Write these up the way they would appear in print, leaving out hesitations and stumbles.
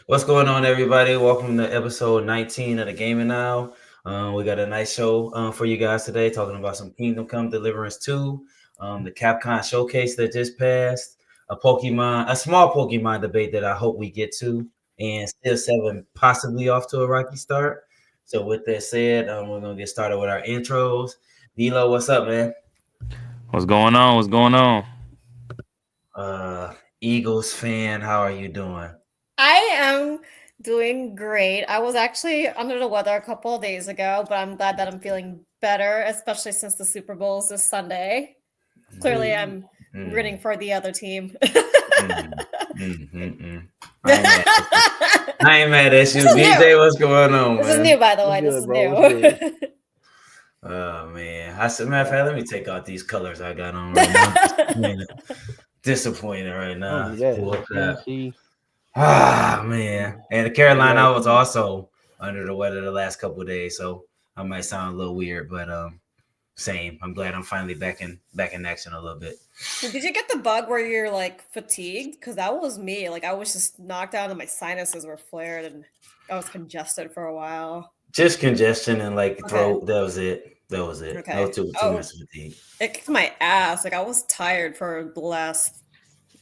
What's going on, everybody? Welcome to episode 19 of the Gaming Now. We got a nice show for you guys today, talking about some Kingdom Come Deliverance 2, the Capcom Showcase that just passed, a small Pokemon debate that I hope we get to, and still 7 possibly off to a rocky start. So with that said, we're gonna get started with our intros. D'Lo, what's up, man? What's going on? What's going on? Uh, Eagles fan, how are you doing? I am doing great. I was actually under the weather a couple of days ago, but I'm glad that I'm feeling better, especially since the Super Bowl is this Sunday. Clearly, I'm Mm, rooting for the other team. mm, mm. I ain't mad. I ain't mad at you. This is new. BJ, what's going on, This is new, man? by the What's way. This good, is bro? What's good? new. Oh man. I said, matter of fact, let me take out these colors I got on right now. Man, disappointed right Don't now. do that. Bull crap. See, Ah man. And the they Carolina gotta I was keep. also under the weather the last couple of days, so I might sound a little weird, but same. I'm glad I'm finally back in action a little bit. Did you get the bug where you're like fatigued? Because that was me. Like I was just knocked out and my sinuses were flared and I was congested for a while. Just congestion and like Okay. throat. That was it. That was it. No Okay. too Oh, much fatigue. it kicked my ass. Like I was tired for the last,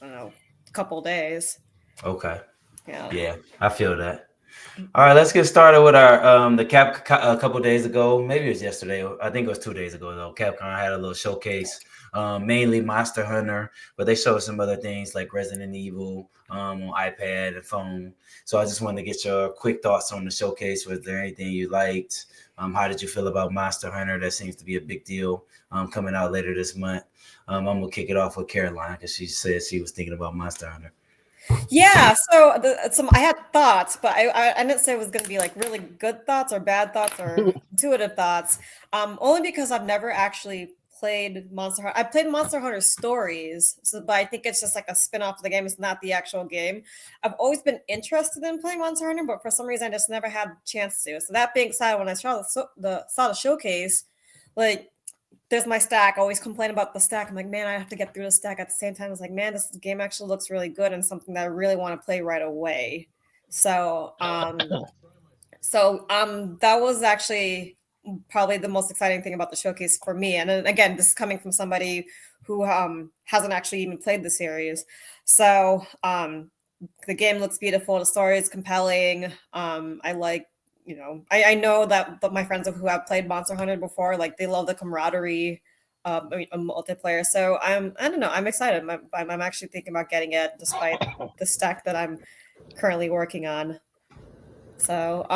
I don't know, couple days. Okay. Yeah. Yeah, I feel that. All right, let's get started with our a couple days ago. Maybe it was yesterday. I think it was 2 days ago though. Capcom had a little showcase, mainly Monster Hunter, but they showed some other things like Resident Evil on iPad and phone. So I just wanted to get your quick thoughts on the showcase. Was there anything you liked? How did you feel about Monster Hunter? That seems to be a big deal coming out later this month. I'm gonna kick it off with Caroline because she said she was thinking about Monster Hunter. Yeah. So some I had thoughts, but I didn't say it was going to be like really good thoughts or bad thoughts or intuitive thoughts. Only because I've never actually played Monster Hunter. I played Monster Hunter Stories, so but I think it's just like a spin-off of the game. It's not the actual game. I've always been interested in playing Monster Hunter, but for some reason I just never had a chance to. So that being said, when I saw the showcase, like there's my stack. I always complain about the stack. I'm like, man, I have to get through the stack. At the same time, I was like, man, this game actually looks really good and something that I really want to play right away. So, that was actually probably the most exciting thing about the showcase for me. And then, again, this is coming from somebody who hasn't actually even played the series. So, the game looks beautiful. The story is compelling. I like I know that my friends who have played Monster Hunter before, like they love the camaraderie, a multiplayer. So I don't know, I'm excited. I'm actually thinking about getting it, despite the stack that I'm currently working on. So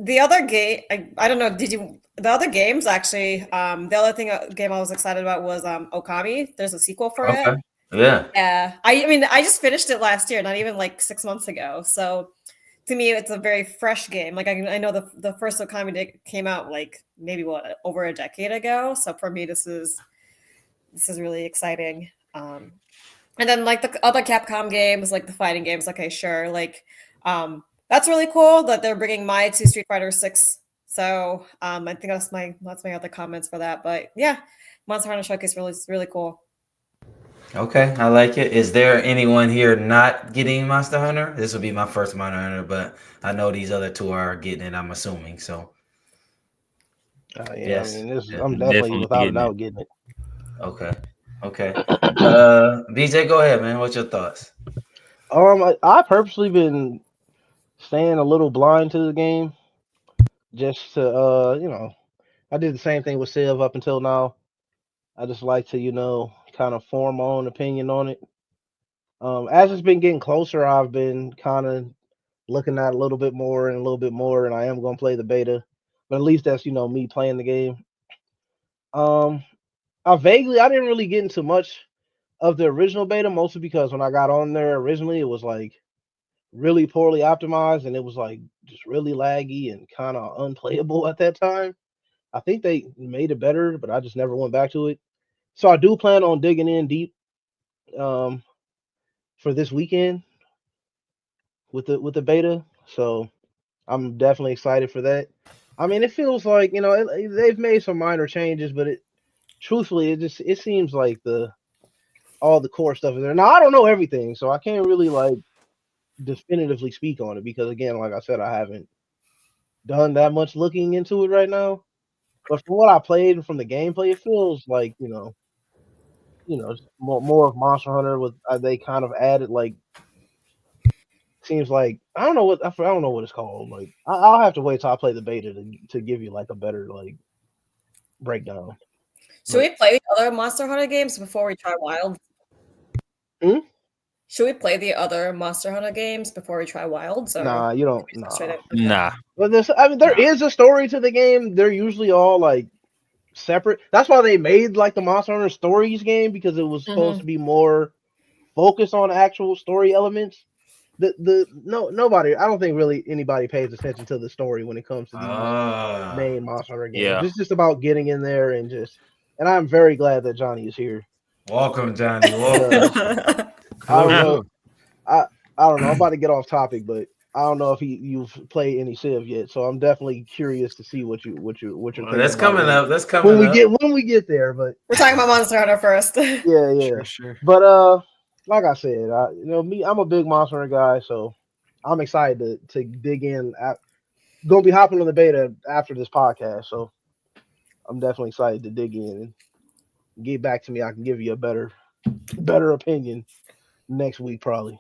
the other game, I don't know, did you the other games actually? The other game I was excited about was Okami. There's a sequel for it. Okay. Yeah. Yeah, I mean, I just finished it last year, not even like 6 months ago. So to me, it's a very fresh game. Like I know the first Okami came out like maybe over a decade ago. So for me, this is really exciting. And then like the other Capcom games, like the fighting games, okay, sure, like that's really cool that they're bringing Mai to Street Fighter 6. So I think that's my other comments for that. But yeah, Monster Hunter Showcase really cool. Okay, I like it. Is there anyone here not getting Monster Hunter? This will be my first Monster Hunter, but I know these other two are getting it, I'm assuming. So, Yeah, I yes. mean, this is, Yeah. I'm definitely Definitely without a getting it. doubt getting it. Okay. Okay. BJ, go ahead, man. What's your thoughts? I purposely been staying a little blind to the game just to, I did the same thing with Civ up until now. I just like to, kind of form my own opinion on it. As it's been getting closer, I've been kind of looking at a little bit more and a little bit more, and I am going to play the beta. But at least that's, me playing the game. Um, I didn't really get into much of the original beta, mostly because when I got on there originally, it was like really poorly optimized and it was like just really laggy and kind of unplayable at that time. I think they made it better, but I just never went back to it. So I do plan on digging in deep um, for this weekend with the beta. So I'm definitely excited for that. I mean, it feels like they've made some minor changes, but truthfully, it seems like the all the core stuff is there. Now I don't know everything, so I can't really like definitively speak on it because again, like I said, I haven't done that much looking into it right now. But from what I played and from the gameplay, it feels like more of Monster Hunter with they kind of added like seems like I don't know what it's called. Like I'll have to wait till I play the beta to give you like a better like breakdown. Should we play the other Monster Hunter games before we try Wild? Hmm? Should we play the other Monster Hunter games before we try Wilds? Or Nah, you don't. straight Nah. up? Okay. Nah. But there is a story to the game. They're usually all like separate. That's why they made like the Monster Hunter Stories game because it was supposed to be more focused on actual story elements. Nobody. I don't think really anybody pays attention to the story when it comes to these main Monster Hunter games. Yeah. It's just about getting in there and just. And I'm very glad that Johnny is here. Welcome, Johnny. Welcome. I don't Hello. know. I don't know. I'm about to get off topic, but I don't know if you've played any Civ yet. So I'm definitely curious to see what you're thinking. That's about coming up. That's when coming we up. get there. But We're talking about Monster Hunter first. yeah. Sure. But like I said, I'm a big Monster Hunter guy, so I'm excited to dig in. Gonna be hopping on the beta after this podcast, so I'm definitely excited to dig in and get back to me. I can give you a better opinion next week, probably.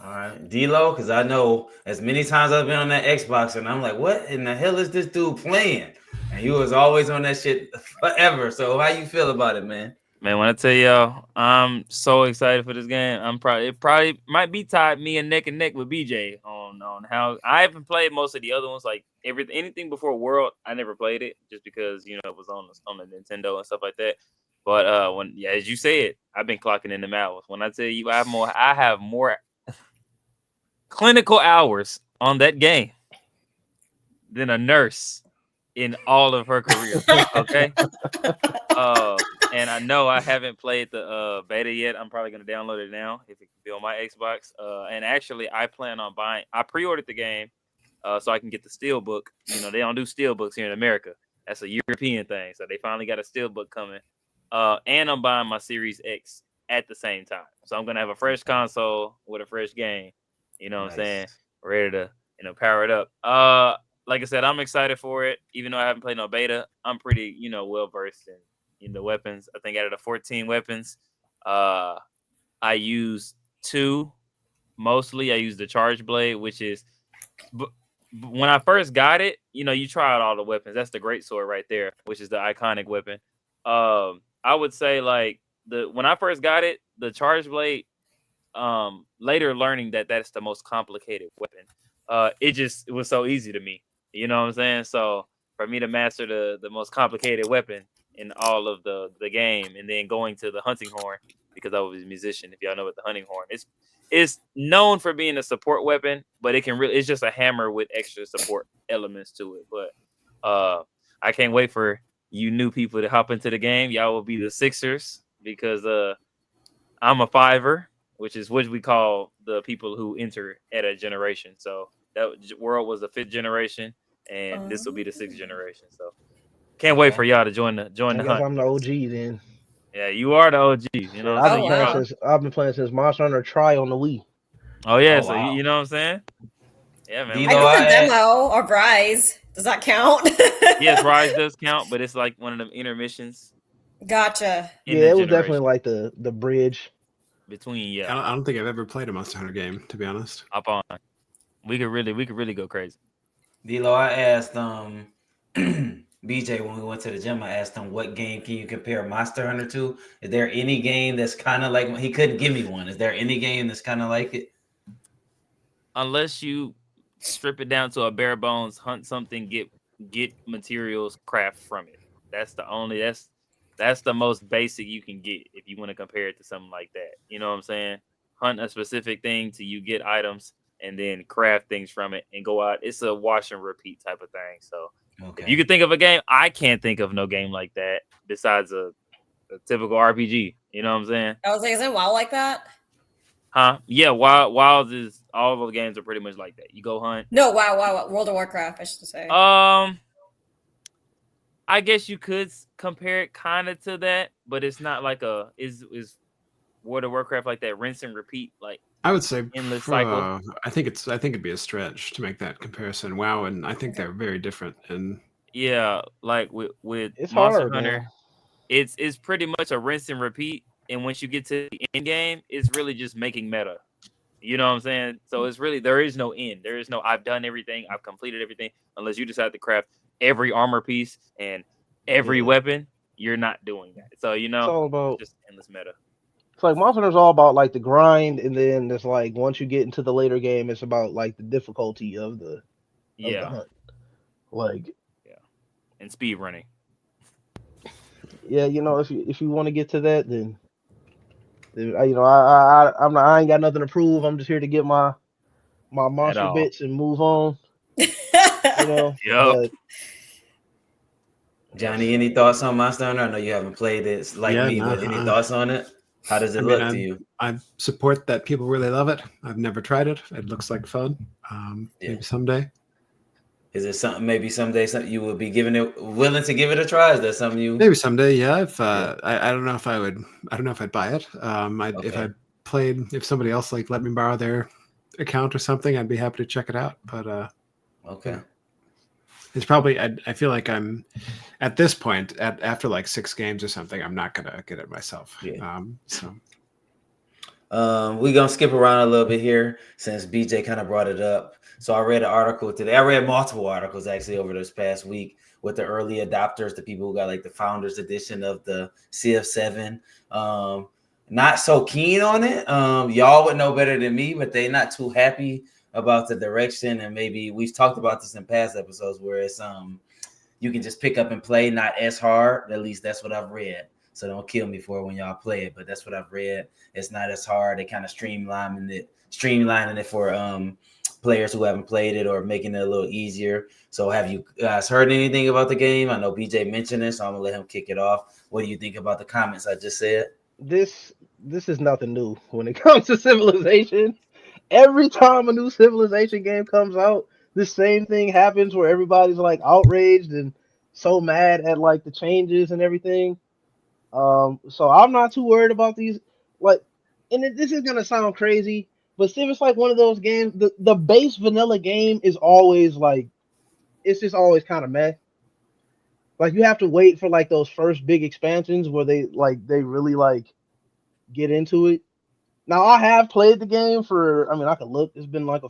All right, D-Lo, because I know as many times I've been on that Xbox and I'm like, what in the hell is this dude playing? And he was always on that shit forever. So how you feel about it, man? Man, when I tell y'all, I'm so excited for this game. It probably might be tied me and neck with BJ on how I haven't played most of the other ones. Like anything before World, I never played it just because it was on the Nintendo and stuff like that. But as you said, I've been clocking in the hours. When I tell you, I have more clinical hours on that game than a nurse in all of her career. Okay. And I know I haven't played the beta yet. I'm probably gonna download it now if it can be on my Xbox. And actually, I plan on buying. I pre-ordered the game, so I can get the steelbook. They don't do steelbooks here in America. That's a European thing. So they finally got a steelbook coming. And I'm buying my Series X at the same time. So I'm gonna have a fresh console with a fresh game. You know what I'm saying? Ready to power it up. Like I said, I'm excited for it. Even though I haven't played no beta, I'm pretty well versed in the weapons. I think out of the 14 weapons, I use 2 mostly. I use the charge blade, which is when I first got it, you try out all the weapons. That's the great sword right there, which is the iconic weapon. I would say like when I first got it, the charge blade, later learning that that's the most complicated weapon. It was so easy to me. You know what I'm saying? So for me to master the most complicated weapon in all of the game, and then going to the hunting horn, because I was a musician. If y'all know what the hunting horn is, it's known for being a support weapon, but it's just a hammer with extra support elements to it. But I can't wait for you new people to hop into the game. Y'all will be the Sixers because I'm a Fiver, which is what we call the people who enter at a generation. So that World was the 5th generation, and this will be the 6th generation. So can't wait for y'all to join the I guess hunt. I'm the OG then. Yeah, you are the OG. You know what I'm saying? I've been playing since Monster Hunter Try on the Wii. Oh yeah, Oh, so wow. you know what I'm saying? Yeah, man. I got the demo of Rise. Does that count? Yes, Rise does count, but it's like one of them intermissions. Gotcha. Yeah, it was definitely like the bridge between. I don't think I've ever played a Monster Hunter game, to be honest. Up on. We could really go crazy. D-Lo, I asked BJ when we went to the gym. I asked him what game can you compare Monster Hunter to? Is there any game that's kind of like? He couldn't give me one. Is there any game that's kind of like it? Unless you strip it down to a bare bones, hunt something, get materials, craft from it. That's the most basic you can get if you want to compare it to something like that. You know what I'm saying? Hunt a specific thing till you get items, and then craft things from it and go out. It's a wash and repeat type of thing. So if you could think of a game, I can't think of no game like that besides a typical RPG. You know what I'm saying? I was like, isn't WoW like that? Huh? Yeah, WoW is all of the games are pretty much like that. You go hunt. No, WoW, World of Warcraft, I should say. I guess you could compare it kind of to that, but it's not like World of Warcraft like that rinse and repeat, like I would say endless cycle. I think it'd be a stretch to make that comparison. WoW and I think they're very different. And Yeah, like with It's Monster hard, Hunter, man. it's pretty much a rinse and repeat. And once you get to the end game, it's really just making meta. You know what I'm saying? So it's really there is no end. There is no I've done everything, I've completed everything, unless you decide to craft every armor piece and every Yeah. weapon. You're not doing that. So It's all about. it's just endless meta. It's like Monster Hunter's all about like the grind, and then it's like once you get into the later game, it's about like the difficulty of the Yeah, hunt. Like, yeah, and speed running. yeah, if you want to get to that, then I ain't got nothing to prove. I'm just here to get my At monster all. bits and move on. Yup. But Johnny, any thoughts on Monster Hunter? I know you haven't played it like Yeah, me, no, but any thoughts on it? How does I it mean, look to you? I support that people really love it. I've never tried it. It looks like fun. Yeah. Maybe someday. Is it something maybe someday something you will be willing to give it a try? Is that something you Maybe someday. Yeah. Yeah. I don't know if I would. I don't know if I'd buy it. Okay. If somebody else like let me borrow their account or something, I'd be happy to check it out. But Okay. it's probably. I feel like I'm at this point after like 6 games or something. I'm not gonna get it myself. Yeah. So We're gonna skip around a little bit here since BJ kind of brought it up. So I read an article today. I read multiple articles actually over this past week with the early adopters, the people who got like the founders edition of the CF7. Not so keen on it. Y'all would know better than me, but they're not too happy about the direction. And maybe we've talked about this in past episodes where it's you can just pick up and play, not as hard. At least that's what I've read. So don't kill me for it when y'all play it, but that's what I've read. It's not as hard. They kind of streamlining it for players who haven't played it or making it a little easier. So have you guys heard anything about the game? I know BJ mentioned it, so I'm gonna let him kick it off. What do you think about the comments I just said? this is nothing new when it comes to Civilization. Every time a new Civilization game comes out, the same thing happens where everybody's like outraged and so mad at like the changes and everything. So I'm not too worried about these. Like, this is gonna sound crazy, but Civ is like one of those games. The base vanilla game is always like, it's just always kind of meh. Like you have to wait for like those first big expansions where they really like get into it. Now I have played the game for. I mean, I could look. It's been like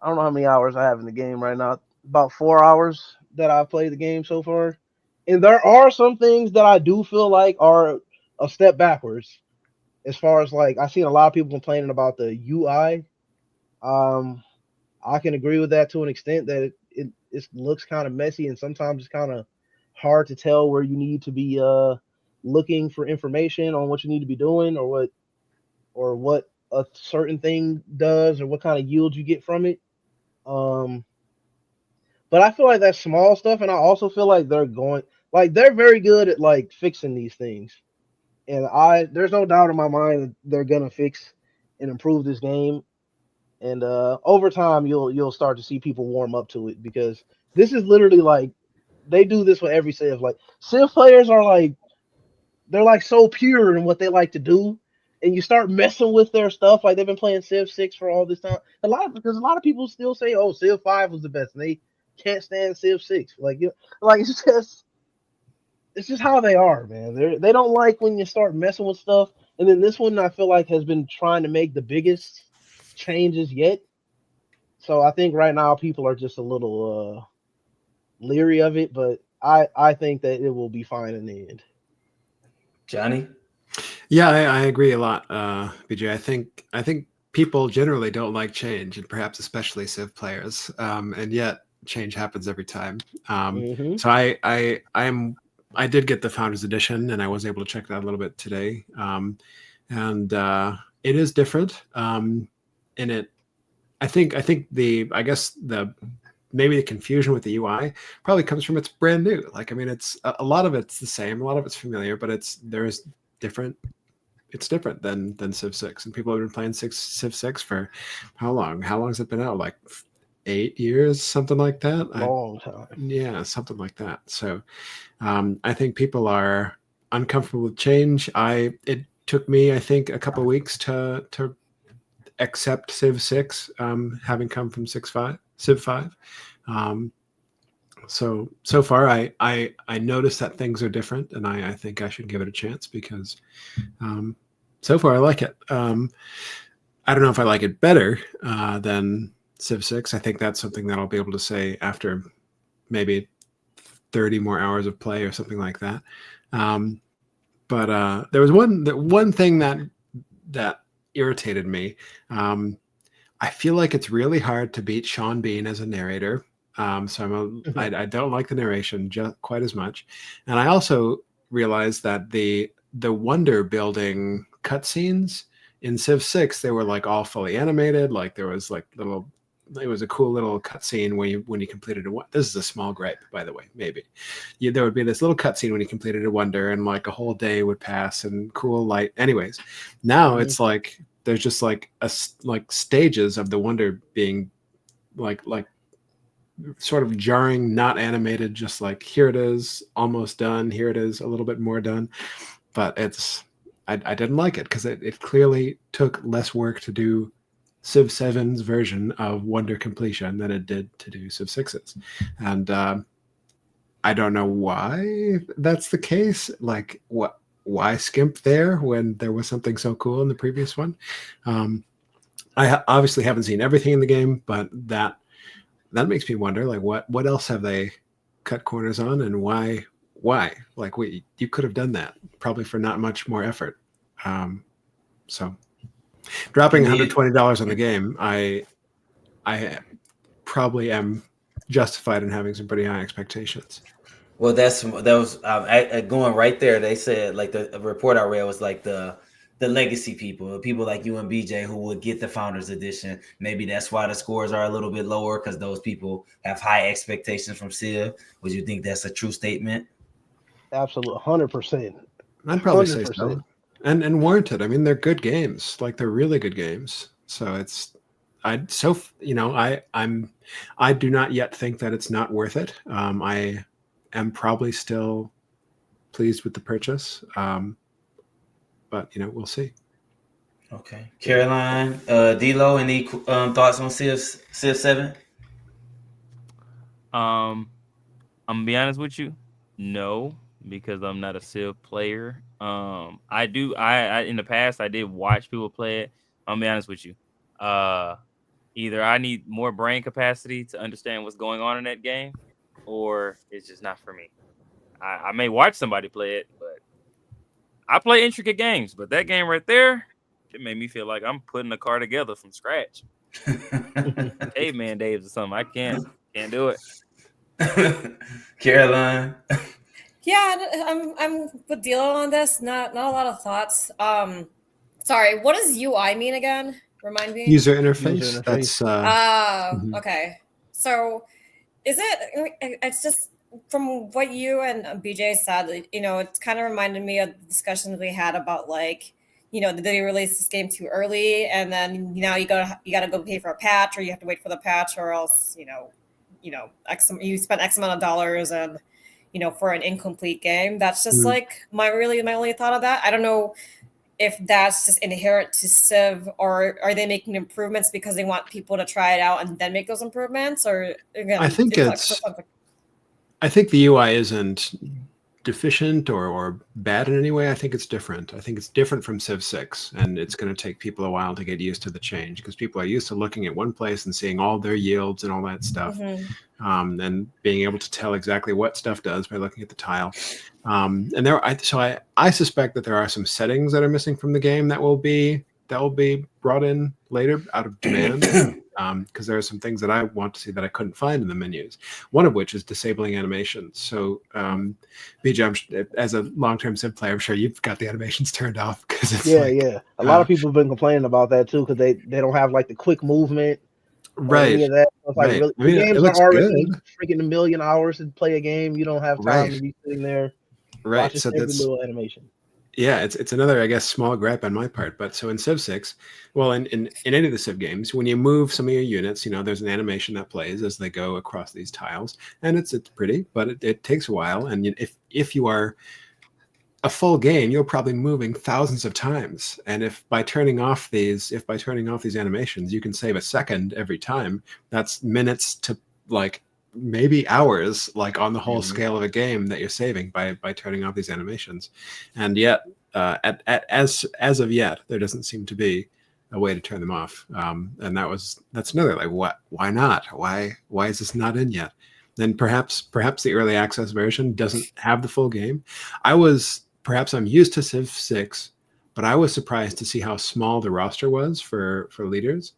I don't know how many hours I have in the game right now. About 4 hours that I've played the game so far. And there are some things that I do feel like are a step backwards. As far as like I've seen a lot of people complaining about the UI. I can agree with that to an extent that it looks kind of messy and sometimes it's kind of hard to tell where you need to be looking for information on what you need to be doing or what a certain thing does or what kind of yield you get from it. Um, but I feel like that's small stuff, and I also feel like they're very good at like fixing these things. And there's no doubt in my mind that they're gonna fix and improve this game. And over time, you'll start to see people warm up to it because this is literally like they do this with every Civ. Like Civ players are like they're like so pure in what they like to do, and you start messing with their stuff. Like they've been playing Civ 6 for all this time. Because a lot of people still say, "Oh, Civ 5 was the best," and they can't stand Civ 6. Like it's just how they are, man. They don't like when you start messing with stuff. And then this one, I feel like has been trying to make the biggest changes yet. So I think right now people are just a little leery of it, but I think that it will be fine in the end. Johnny? yeah, I agree a lot, BJ. I think people generally don't like change, and perhaps especially Civ players. And yet change happens every time. Mm-hmm. So I did get the Founders Edition, and I was able to check that a little bit today. And it is different. And I think maybe the confusion with the UI probably comes from it's brand new. Like, I mean, it's a lot of it's the same, a lot of it's familiar, but it's different than Civ 6. And people have been playing Civ 6 for how long? How long has it been out? Like 8 years, something like that. Long time. Yeah, something like that. So I think people are uncomfortable with change. It took me, I think, a couple of weeks to accept Civ 6, having come from Civ 5. So far, I noticed that things are different, and I think I should give it a chance because so far I like it. I don't know if I like it better than Civ 6. I think that's something that I'll be able to say after maybe 30 more hours of play or something like that. But there was one thing that irritated me. I feel like it's really hard to beat Sean Bean as a narrator. So I don't like the narration quite as much. And I also realized that the wonder building cutscenes in Civ 6, they were like all fully animated. Like there was like it was a cool little cutscene when you completed this is a small gripe, by the way, maybe. There would be this little cutscene when you completed a wonder, and like a whole day would pass and cool light. Anyways, now it's like there's just like stages of the wonder being like sort of jarring, not animated, just like here it is, almost done. Here it is, a little bit more done. But I didn't like it because it clearly took less work to do Civ 7's version of wonder completion than it did to do Civ 6's. And I don't know why that's the case. Like, why skimp there when there was something so cool in the previous one? I obviously haven't seen everything in the game, but that makes me wonder, like, what else have they cut corners on, and why? Like, you could have done that probably for not much more effort. So dropping $120 on the game, I probably am justified in having some pretty high expectations. Well, that was going right there. They said, like, the report I read was like the legacy people, people like you and BJ who would get the Founders Edition. Maybe that's why the scores are a little bit lower, because those people have high expectations from Civ. Would you think that's a true statement? Absolutely, 100%. I'd probably say so, and warranted. I mean, they're good games. Like, they're really good games. So I do not yet think that it's not worth it. I am probably still pleased with the purchase. But we'll see. Okay, Caroline, D-Lo, any thoughts on Civ 7? I'm gonna be honest with you, no, because I'm not a Civ player. I in the past I did watch people play it. I'm gonna be honest with you. Either I need more brain capacity to understand what's going on in that game, or it's just not for me. I may watch somebody play it, but I play intricate games. But that game right there, it made me feel like I'm putting a car together from scratch. Caveman days or something. I can't do it. Caroline. Yeah, I'm with Dilo on this. Not a lot of thoughts. Sorry, what does UI mean again? Remind me. User interface. That's okay. So is it? It's just from what you and BJ said. It kind of reminded me of the discussions we had about, like, did they release this game too early, and then now you gotta go pay for a patch, or you have to wait for the patch, or else you spent X amount of dollars and for an incomplete game. That's just like my only thought of that. I don't know if that's just inherent to Civ, or are they making improvements because they want people to try it out and then make those improvements? Or again, I think I think the UI isn't deficient or bad in any way. I think it's different. I think it's different from Civ 6, and it's going to take people a while to get used to the change, because people are used to looking at one place and seeing all their yields and all that stuff, and being able to tell exactly what stuff does by looking at the tile. I suspect that there are some settings that are missing from the game that will be brought in later out of demand, because there are some things that I want to see that I couldn't find in the menus. One of which is disabling animations. So, BJ, as a long-term Civ player, I'm sure you've got the animations turned off, because it's A lot of people have been complaining about that too, because they don't have like the quick movement, right? Any of that. It's like, Right. really, I mean, the games it looks are already good. freaking a million hours to play a game. You don't have time to be sitting there watching every little animation. Yeah, it's another, I guess, small gripe on my part. But so in Civ 6, well, in any of the Civ games, when you move some of your units, there's an animation that plays as they go across these tiles, and it's pretty, but it takes a while. And if you are a full game, you're probably moving thousands of times. And if by turning off these animations, you can save a second every time, that's minutes to like maybe hours, like on the whole scale of a game that you're saving by turning off these animations. And yet, as of yet, there doesn't seem to be a way to turn them off. And that's another, like, what? Why not? Why is this not in yet? Then perhaps the early access version doesn't have the full game. Perhaps I'm used to Civ 6, but I was surprised to see how small the roster was for leaders.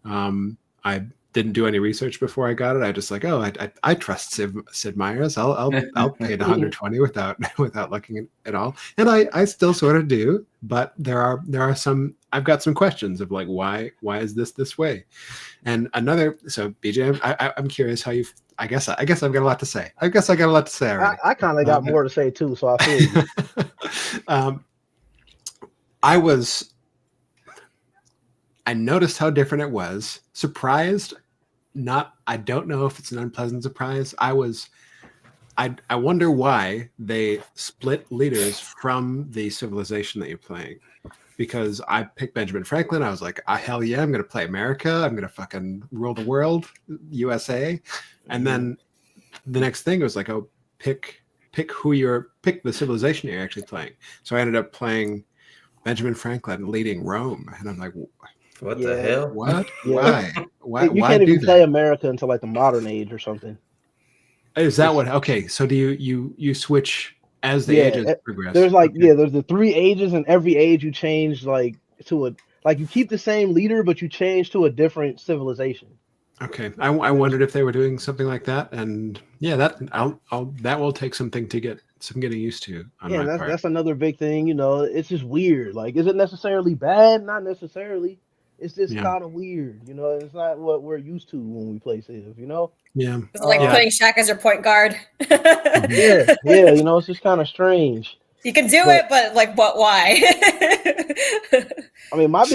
I didn't do any research before I got it. I just like, oh, I trust Sid Meier's. I'll pay the 120 without looking at all. And I still sort of do, but there are some. I've got some questions of like, why is this way? And so BJ, I'm curious how you. I guess I've got a lot to say. I guess I got a lot to say already. I kind of got more to say too, so I feel you. I noticed how different it was. Surprised, not. I don't know if it's an unpleasant surprise. I wonder why they split leaders from the civilization that you're playing. Because I picked Benjamin Franklin. I was like, hell yeah, I'm going to play America. I'm going to fucking rule the world, USA. And then the next thing was like, oh, pick the civilization you're actually playing. So I ended up playing Benjamin Franklin leading Rome. And I'm like, what the hell? What? Yeah. Why? You can't even play America until like the modern age or something. Is that what? Okay, so do you switch as the ages progress? There's there's the 3 ages, and every age you change like to you keep the same leader, but you change to a different civilization. Okay, I wondered if they were doing something like that, and yeah, that will take something to get some getting used to. That's another big thing. It's just weird. Like, is it necessarily bad? Not necessarily. It's just kind of weird. It's not what we're used to when we play Civ. Yeah. It's like putting Shaq as your point guard. yeah. It's just kind of strange. You can do it, but like, why? I mean, my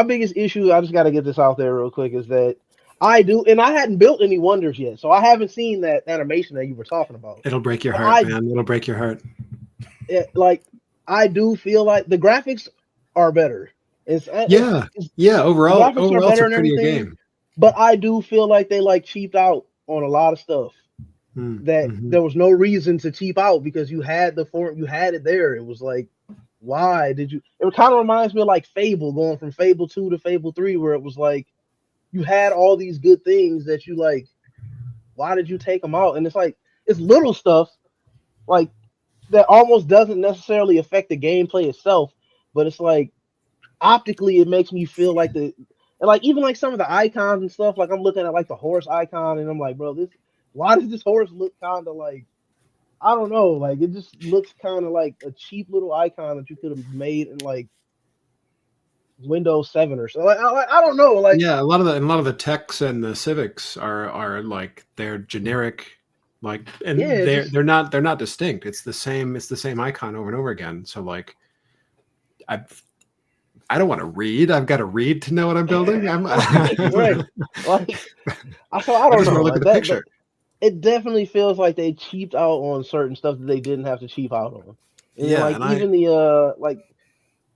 biggest issue, I just got to get this out there real quick, is that I hadn't built any wonders yet, so I haven't seen that animation that you were talking about. It'll break your heart, man. It'll break your heart. I do feel like the graphics are better. Overall, it's a prettier game. But I do feel like they cheaped out on a lot of stuff. There was no reason to cheap out, because you had the form, you had it there. It was like, why did you? It kind of reminds me of like Fable, going from Fable 2 to Fable 3, where it was like you had all these good things that you like. Why did you take them out? And it's little stuff like that almost doesn't necessarily affect the gameplay itself, but it's like optically it makes me feel like even like some of the icons and stuff. Like, I'm looking at like the horse icon, and I'm like, bro, why does this horse look kind of like, I don't know, like it just looks kind of like a cheap little icon that you could have made in like Windows 7 or so. Like, I don't know. Like, yeah, a lot of the techs and the civics are like, they're generic, like, and they're not distinct. It's the same icon over and over again. So like, I don't want to read. I've got to read to know what I'm building. Right. Like, I don't know. Look at the picture. It definitely feels like they cheaped out on certain stuff that they didn't have to cheap out on. And even the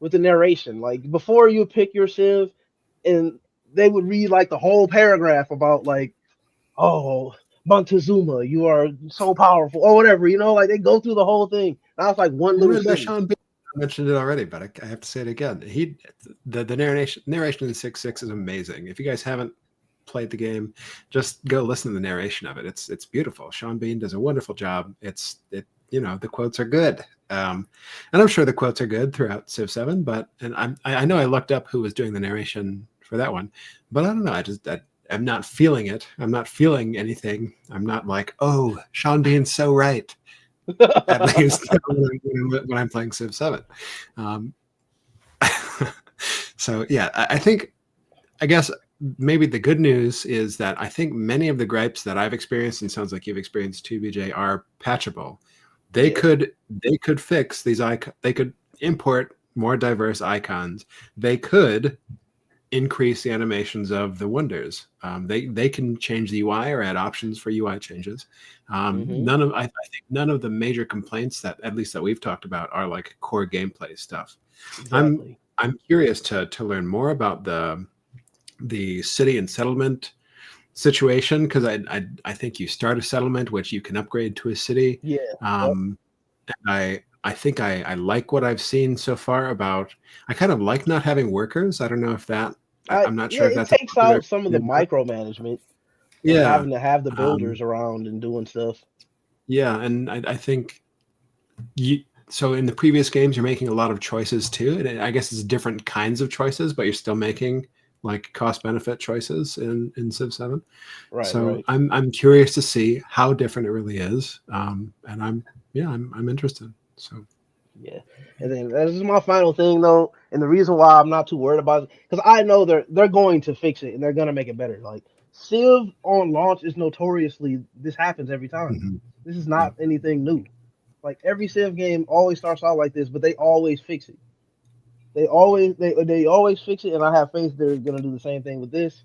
with the narration, like before you pick your Civ, and they would read like the whole paragraph about like, oh, Montezuma, you are so powerful, or whatever, like they go through the whole thing. And I was like, one little thing. I mentioned it already, but I have to say it again. The narration in 6.6 is amazing. If you guys haven't played the game, just go listen to the narration of it. It's beautiful. Sean Bean does a wonderful job. The quotes are good, and I'm sure the quotes are good throughout Civ 7. I know I looked up who was doing the narration for that one, but I don't know. I'm not feeling it. I'm not feeling anything. I'm not like, oh, Sean Bean's so right. At least when I'm playing Civ 7. So yeah, I guess maybe the good news is that I think many of the gripes that I've experienced, and sounds like you've experienced too, BJ, are patchable. They could fix these icons. They could import more diverse icons. They could increase the animations of the wonders. They can change the UI or add options for UI changes. I think none of the major complaints that at least that we've talked about are like core gameplay stuff. Exactly. I'm curious to learn more about the city and settlement situation, because I think you start a settlement which you can upgrade to a city. Yeah. And I think I like what I've seen so far about. I kind of like not having workers. I don't know if that. I'm not sure if It that's a takes popular out some of the opinion, but micromanagement of yeah, having to have the um, builders around and doing stuff. yeah, and I think so in the previous games you're making a lot of choices too, and I guess it's different kinds of choices, but you're still making like cost benefit choices in Civ 7. Right, So right. I'm curious to see how different it really is, and I'm interested. So Yeah. And then this is my final thing though, and the reason why I'm not too worried about it, because I know they're going to fix it and they're gonna make it better. Like Civ on launch is notoriously this happens every time. mhm. This is Yeah. not anything new. Like every Civ game always starts out like this, but they always fix it. They always fix it, and I have faith they're gonna do the same thing with this.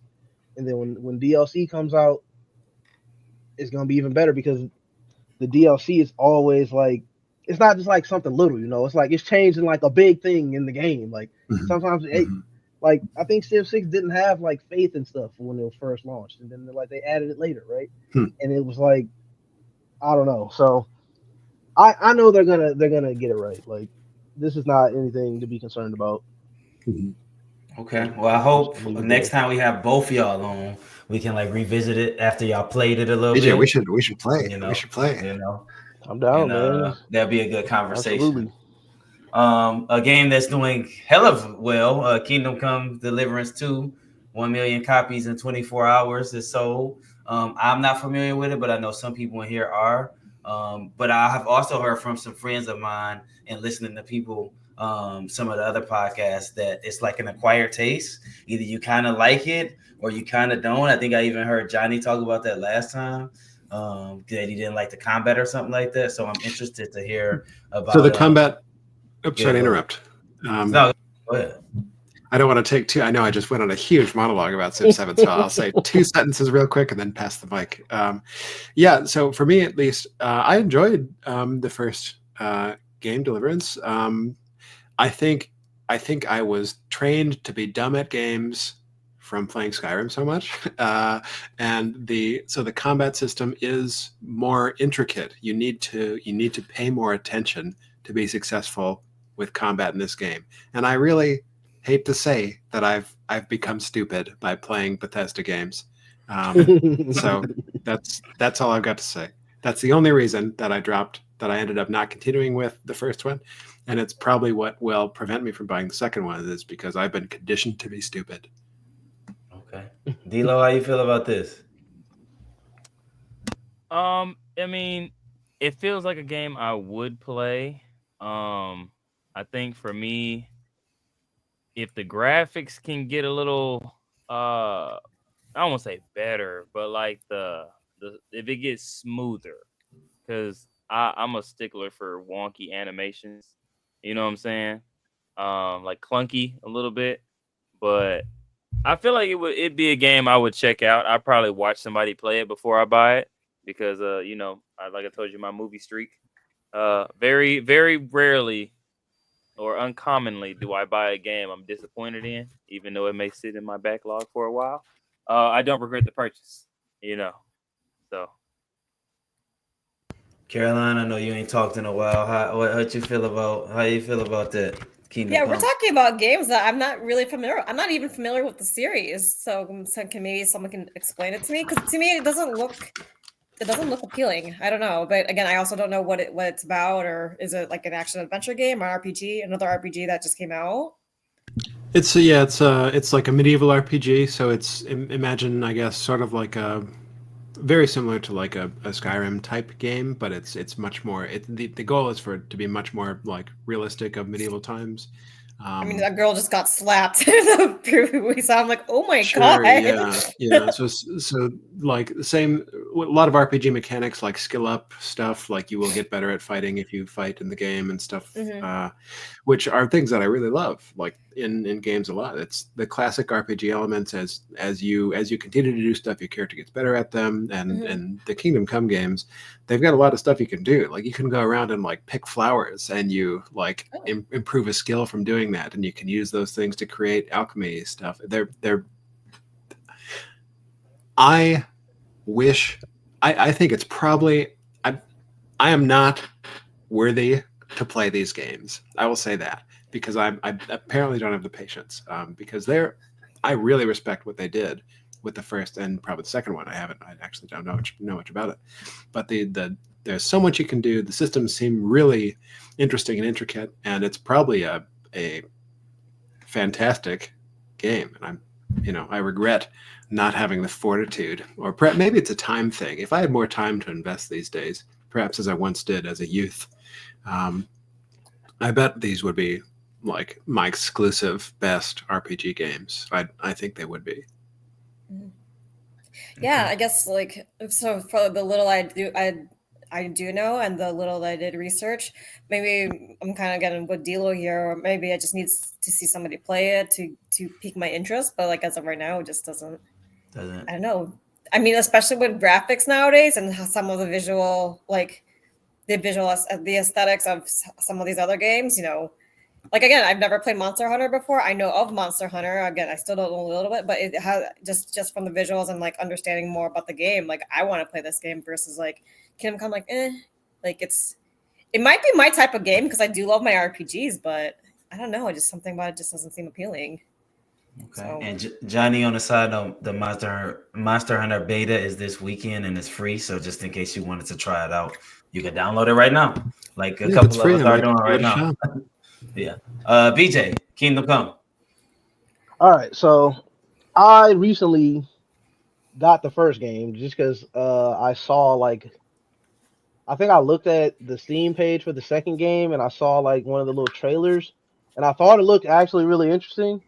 And then when DLC comes out, it's gonna be even better because the DLC is always like it's not just like something little, It's like it's changing like a big thing in the game. Like Mhm. sometimes Mhm. like I think Civ 6 didn't have like faith and stuff when it was first launched, and then like they added it later, right? Hmm. And it was like I don't know. So I know they're gonna get it right. Like this is not anything to be concerned about. Mhm. Okay. I'm Well, I just hope gonna leave it next there. time we have both of y'all on, we can like revisit it after y'all played it a little AJ, bit. we should play. You We know, should play. you know, I'm and down, man. that'll be a good conversation. Absolutely. A game that's doing hell of well, Kingdom Come Deliverance 2, 1 million copies in 24 hours is sold. I'm not familiar with it, but I know some people in here are. But I have also heard from some friends of mine and listening to people, some of the other podcasts, that it's like an acquired taste. Either you kind of like it or you kind of don't. I think I even heard Johnny talk about that last time, that he didn't like the combat or something like that. So I'm interested to hear So the about combat. Oops, yeah, sorry to go ahead. interrupt. No, go ahead. I don't want to take two. I know I just went on a huge monologue about Civ 7, so I'll say two sentences real quick and then pass the mic. Yeah, so for me at least, I enjoyed the first game, Deliverance. I think I was trained to be dumb at games from playing Skyrim so much, and the combat system is more intricate. You need to pay more attention to be successful with combat in this game, and I really hate to say that I've become stupid by playing Bethesda games. So that's all I've got to say. That's the only reason that I ended up not continuing with the first one, and it's probably what will prevent me from buying the second one, is because I've been conditioned to be stupid. Okay. D'Lo, how you feel about this? I mean, it feels like a game I would play. I think for me, if the graphics can get a little, I don't want to say better, but like the if it gets smoother, because I'm a stickler for wonky animations. You know what I'm saying? Like clunky a little bit, but I feel like it'd be a game I would check out. I'd probably watch somebody play it before I buy it because like I told you, my movie streak. Very very rarely or uncommonly do I buy a game I'm disappointed in, even though it may sit in my backlog for a while. I don't regret the purchase, you know. So Caroline, I know you ain't talked in a while. How you feel about that Kingdom Yeah, we're Come? talking about games that I'm not really familiar. I'm not even familiar with the series, so can maybe someone can explain it to me? Because to me, it doesn't look appealing. I don't know, but again, I also don't know what it's about, or is it like an action adventure game or RPG? Another RPG that just came out. It's like a medieval RPG. So imagine, I guess, sort of like a very similar to like a Skyrim type game, but it's much more. The goal is for it to be much more like realistic of medieval times. I mean, that girl just got slapped in the preview, so I'm like, oh my god. Yeah. So like the same, a lot of RPG mechanics, like skill up stuff. Like you will get better at fighting if you fight in the game and stuff, which are things that I really love. Like in games a lot, it's the classic RPG elements. As you continue to do stuff, your character gets better at them. And the Kingdom Come games, they've got a lot of stuff you can do. Like you can go around and like pick flowers, and you like improve a skill from doing that, and you can use those things to create alchemy stuff. I think it's probably I am not worthy to play these games. I will say that because I apparently don't have the patience. Because I really respect what they did with the first and probably the second one. I actually don't know much about it, but there's so much you can do. The systems seem really interesting and intricate, and it's probably a fantastic game. And I regret not having the fortitude, or maybe it's a time thing. If I had more time to invest these days, perhaps as I once did as a youth, I bet these would be like my exclusive best RPG games. I think they would be. Yeah, I guess like so for the little I do know and the little that I did research, maybe I'm kind of getting with Dilo here, or maybe I just need to see somebody play it to pique my interest. But like as of right now, it just doesn't. I don't know. I mean, especially with graphics nowadays and how some of the visual, like the aesthetics of some of these other games, like again, I've never played Monster Hunter before. I know of Monster Hunter. Again, I still don't know a little bit, but it has just from the visuals and like understanding more about the game. Like I want to play this game versus like Kingdom Come. Like like it might be my type of game because I do love my RPGs, but I don't know. Just something about it just doesn't seem appealing. Okay. So. And Johnny, on the side, the Monster Hunter beta is this weekend and it's free. So just in case you wanted to try it out, you can download it right now. Like a couple of us are doing right now. Yeah. BJ, Kingdom Come. All right. So I recently got the first game just because I saw like, I think I looked at the Steam page for the second game and I saw like one of the little trailers and I thought it looked actually really interesting.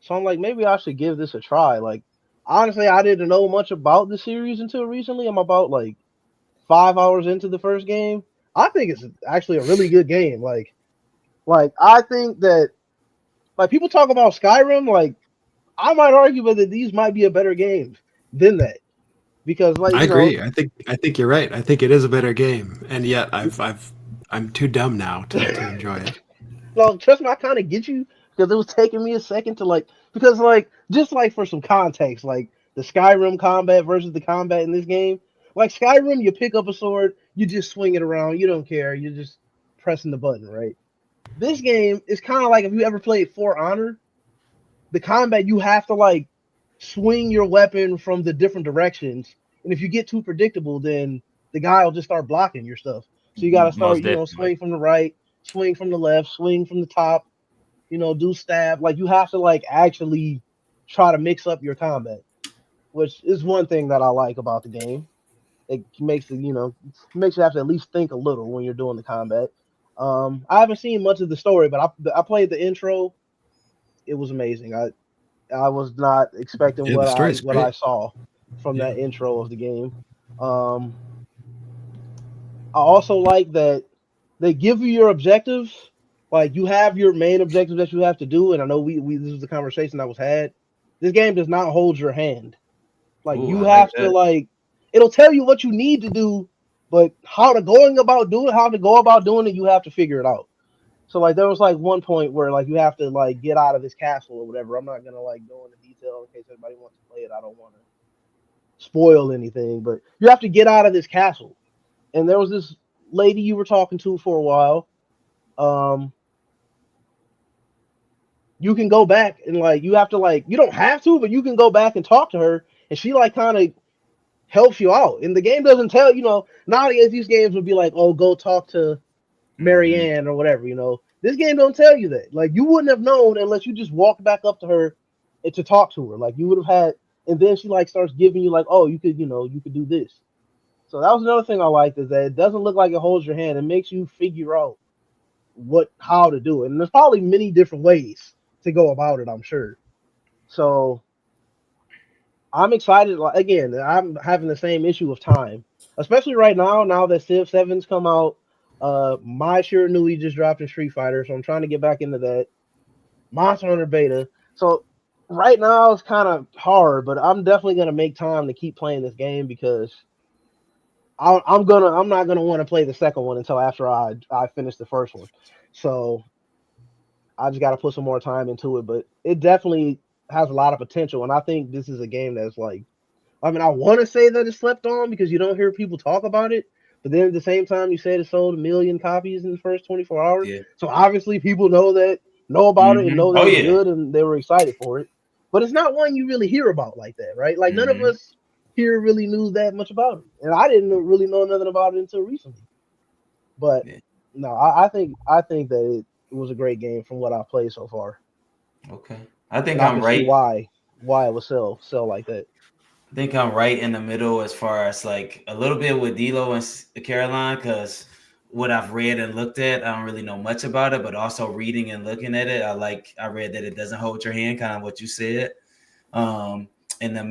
So I'm like, maybe I should give this a try. Like, honestly, I didn't know much about the series until recently. I'm about like 5 hours into the first game. I think it's actually a really good game. Like I think that like people talk about Skyrim, like I might argue that these might be a better game than that. Because like I agree. I think you're right. I think it is a better game. And yet I'm too dumb now to enjoy it. Well, trust me, I kind of get you because it was taking me a second to like because like just like for some context, like the Skyrim combat versus the combat in this game. Like Skyrim, you pick up a sword, you just swing it around, you don't care, you're just pressing the button, right? This game is kind of like if you ever played For Honor, the combat you have to like swing your weapon from the different directions, and if you get too predictable, then the guy will just start blocking your stuff. So you got to start, swing from the right, swing from the left, swing from the top, do stab. Like you have to like actually try to mix up your combat, which is one thing that I like about the game. It makes it, makes you have to at least think a little when you're doing the combat. I haven't seen much of the story, but I played the intro. It was amazing. I was not expecting what I saw from that intro of the game. I also like that they give you your objectives. Like you have your main objectives that you have to do, and I know we this is the conversation that was had. This game does not hold your hand. Like you have to like it'll tell you what you need to do, but how to go about doing it, you have to figure it out. So like there was like one point where like you have to like get out of this castle or whatever. I'm not gonna like go into detail in case anybody wants to play it. I don't want to spoil anything, but you have to get out of this castle. And there was this lady you were talking to for a while. You can go back and like you have to like you don't have to, but you can go back and talk to her, and she like kind of helps you out. And the game doesn't tell nowadays these games would be like, oh, go talk to Marianne or whatever, This game don't tell you that. Like you wouldn't have known unless you just walked back up to her and to talk to her. Like you would have had, and then she like starts giving you like, oh, you could do this. So that was another thing I liked is that it doesn't look like it holds your hand. It makes you figure out how to do it. And there's probably many different ways to go about it, I'm sure. So I'm excited. Like, again, I'm having the same issue of time, especially right now that Civ 7's come out. My Shiranui just dropped in Street Fighter, so I'm trying to get back into that. Monster Hunter Beta. So right now it's kind of hard, but I'm definitely gonna make time to keep playing this game because I'm not gonna want to play the second one until after I finish the first one. So I just got to put some more time into it, but it definitely has a lot of potential, and I think this is a game that's like, I mean, I want to say that it's slept on because you don't hear people talk about it, but then at the same time, you said it sold 1 million copies in the first 24 hours. Yeah. So obviously, people know about it and know that Oh, it's yeah. good, and they were excited for it. But it's not one you really hear about like that, right? Like none of us here really knew that much about it, and I didn't really know nothing about it until recently. But Yeah. no, I think that it was a great game from what I've played so far. Okay. I think And I I'm can see right. why it would sell like that. I think I'm right in the middle as far as like a little bit with D'Lo and Caroline, because what I've read and looked at, I don't really know much about it, but also reading and looking at it, I read that it doesn't hold your hand, kind of what you said. In the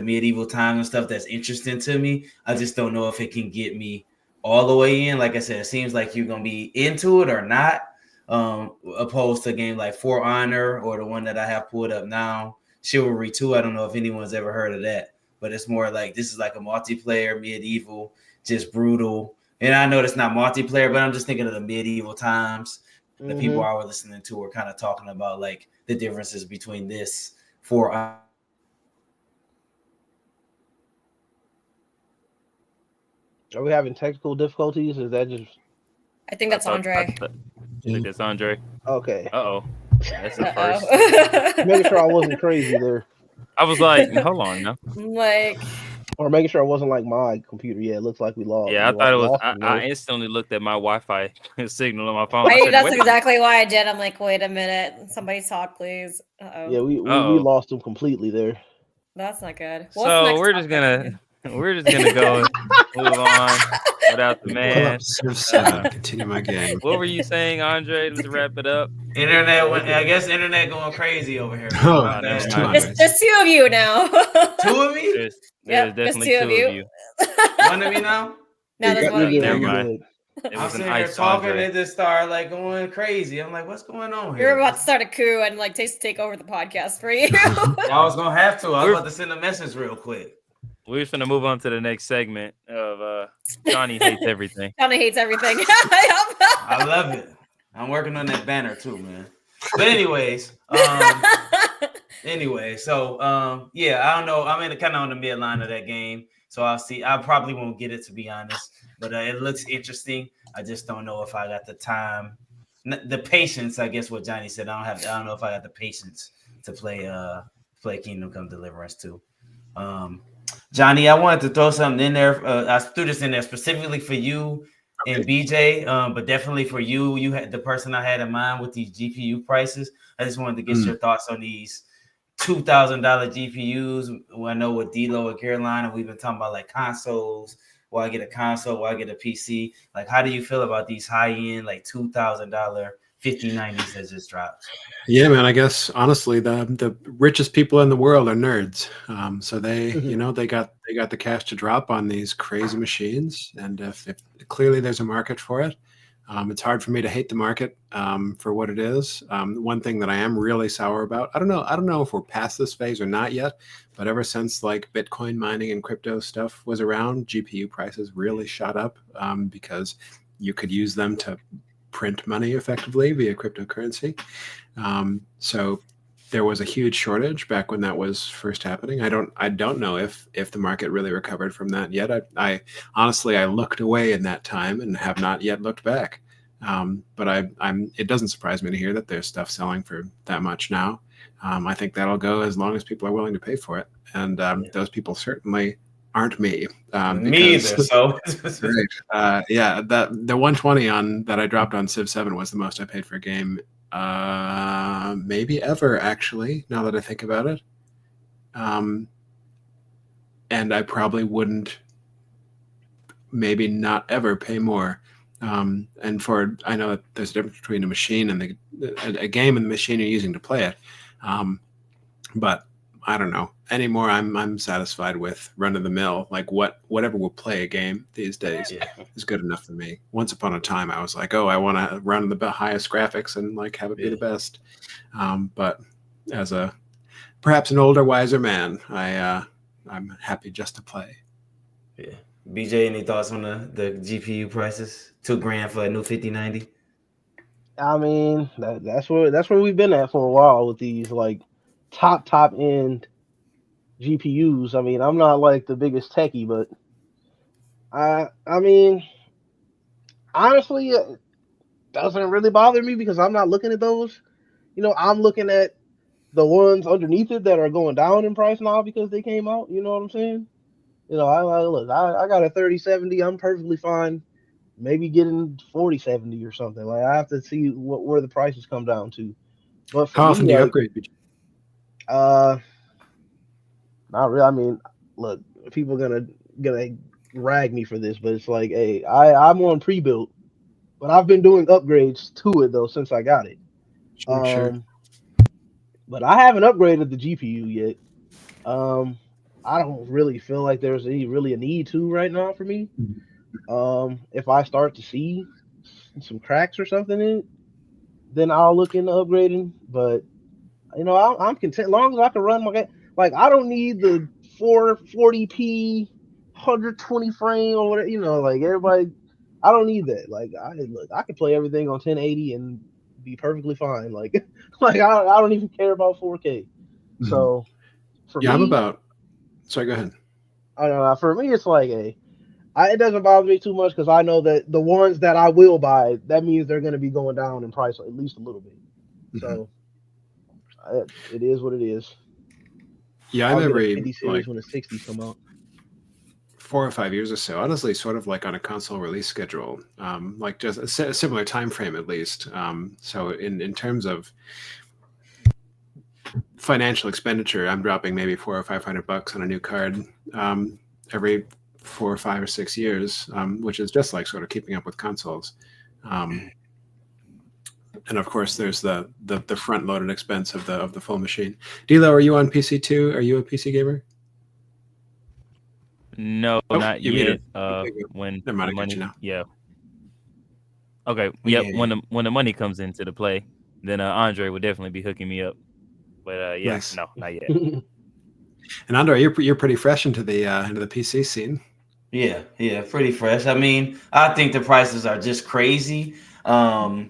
medieval times and stuff, that's interesting to me. I just don't know if it can get me all the way in. Like I said, it seems like you're gonna be into it or not. Opposed to a game like For Honor or the one that I have pulled up now, Chivalry 2. I don't know if anyone's ever heard of that, but it's more like this is like a multiplayer medieval, just brutal. And I know it's not multiplayer, but I'm just thinking of the medieval times. The people I was listening to were kind of talking about like the differences between this For Honor. Are we having technical difficulties? Is that just I think that's Andre. I think that's Andre. okay? Uh-oh. That's the first. Making sure I wasn't crazy there, I was like, hold on now. Like, or making sure I wasn't like my computer. Yeah, it looks like we lost. Yeah, I thought it was. Lost I him, instantly looked at my Wi-Fi signal on my phone. I wait, said, that's wait. exactly why I did. I'm like, wait a minute. Somebody talk, please. Uh-oh. yeah, we Uh-oh. lost him completely there. That's not good. What's So next we're just topic? gonna go move on without the Pull man. up Civ 7, continue my game. What were you saying, Andre? To wrap it up. Internet went. I guess internet going crazy over here. Oh, My never bad. mind. Just two of you now. Two of me? There's Yep, definitely just two of you. One of me now? Now there's one You're of you. good. Never You're mind. good. It I'm was an sitting here ice talking Andre. and it just started like going crazy. I'm like, what's going on You're here? about to start a coup and like take over the podcast for you. I was gonna have to. I was about to send a message real quick. We're just gonna move on to the next segment of Johnny hates everything. Johnny hates everything. I love it. I'm working on that banner too, man. But anyways, yeah, I don't know. I'm in kind of on the midline of that game, so I'll see. I probably won't get it, to be honest, but it looks interesting. I just don't know if I got the time, the patience. I guess what Johnny said. I don't know if I got the patience to play Kingdom Come Deliverance too. Johnny, I wanted to throw something in there. I threw this in there specifically for you and BJ, but definitely for you. You had the person I had in mind with these GPU prices. I just wanted to get your thoughts on these $2,000 GPUs. I know with D'Lo and Carolina, we've been talking about like consoles. Will I get a console? Will I get a PC? Like, how do you feel about these high-end, like $2,000 5090s that just dropped? Yeah, man. I guess honestly, the richest people in the world are nerds. So they, they got the cash to drop on these crazy machines, and if clearly there's a market for it. It's hard for me to hate the market for what it is. One thing that I am really sour about, I don't know if we're past this phase or not yet, but ever since like Bitcoin mining and crypto stuff was around, GPU prices really shot up because you could use them to print money effectively via cryptocurrency. So there was a huge shortage back when that was first happening. I don't know if the market really recovered from that yet. I honestly, I looked away in that time and have not yet looked back. But it doesn't surprise me to hear that there's stuff selling for that much now. I think that'll go as long as people are willing to pay for it. And those people certainly aren't me. Me either. So right. Yeah, the 120 that I dropped on Civ 7 was the most I paid for a game maybe ever, actually, now that I think about it. And I probably wouldn't maybe not ever pay more And I know that there's a difference between a machine and a game and the machine you're using to play it. But I don't know anymore. I'm satisfied with run of the mill, like whatever will play a game these days is good enough for me. Once upon a time, I was like, oh, I want to run the highest graphics and like have it be the best. But as perhaps an older, wiser man, I'm happy just to play. Yeah. BJ, any thoughts on the GPU prices? $2,000 for a new 5090? I mean, that's where we've been at for a while with these like top end GPUs. I mean, I'm not like the biggest techie, but I mean, honestly, it doesn't really bother me because I'm not looking at those. I'm looking at the ones underneath it that are going down in price now because they came out. You know what I'm saying? I got a 3070. I'm perfectly fine. Maybe getting 4070 or something. Like I have to see where the prices come down to. But for How me, often do you upgrade? uh, not really. I mean, look, people gonna rag me for this, but it's like, hey, I'm on pre-built, but I've been doing upgrades to it though since I got it. Sure. But I haven't upgraded the GPU yet. Um, I don't really feel like there's really a need to right now for me. If I start to see some cracks or something in it, then I'll look into upgrading. But I'm content as long as I can run my game. Like I don't need the 440p 120 frame or whatever. Like everybody, I don't need that. Like I can play everything on 1080 and be perfectly fine. Like like I don't even care about 4K. So for Yeah, I'm me, about. Sorry, go ahead. I don't know. For me, it's like it doesn't bother me too much because I know that the ones that I will buy, that means they're going to be going down in price at least a little bit. So it is what it is. Yeah, I'm I'll get a every 50 series like when the 60s come out. 4 or 5 years or so. Honestly, sort of like on a console release schedule, like just a similar time frame at least. So in terms of financial expenditure, I'm dropping maybe $400 or $500 on a new card every 4 or 5 or 6 years, which is just like sort of keeping up with consoles. And of course, there's the front loaded expense of the full machine. D'Lo, are you on PC too? Are you a PC gamer? No, Oh, not you yet. muted. Okay, good. When Never mind, the I got you money, now. yeah. Okay, yep. Yeah. When the money comes into the play, then Andre would definitely be hooking me up. But yeah, Nice. no, not yet. And Andre, you're pretty fresh into the PC scene. Yeah, pretty fresh. I mean, I think the prices are just crazy. They're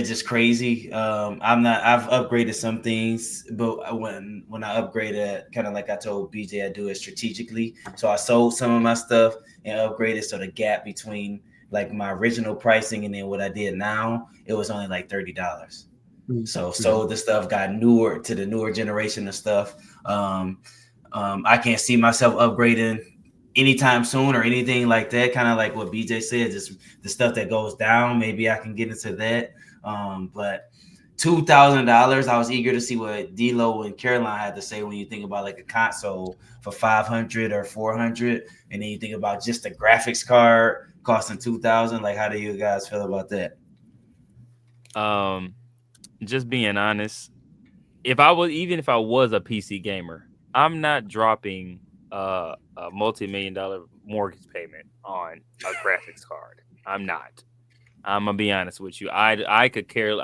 just crazy. I've upgraded some things, but when I upgraded, kind of like I told BJ, I do it strategically. So I sold some of my stuff and upgraded. So the gap between like my original pricing and then what I did now, it was only like $30. So sold the stuff, got to the newer generation of stuff. I can't see myself upgrading anytime soon or anything like that. Kind of like what BJ said, just the stuff that goes down. Maybe I can get into that. But $2,000, I was eager to see what D'Lo and Caroline had to say when you think about like a console for 500 or 400, and then you think about just a graphics card costing 2,000. Like, how do you guys feel about that? Just being honest, if I was a PC gamer, I'm not dropping a multi-million-dollar mortgage payment on a graphics card. I'm not. I'm gonna be honest with you. I could care.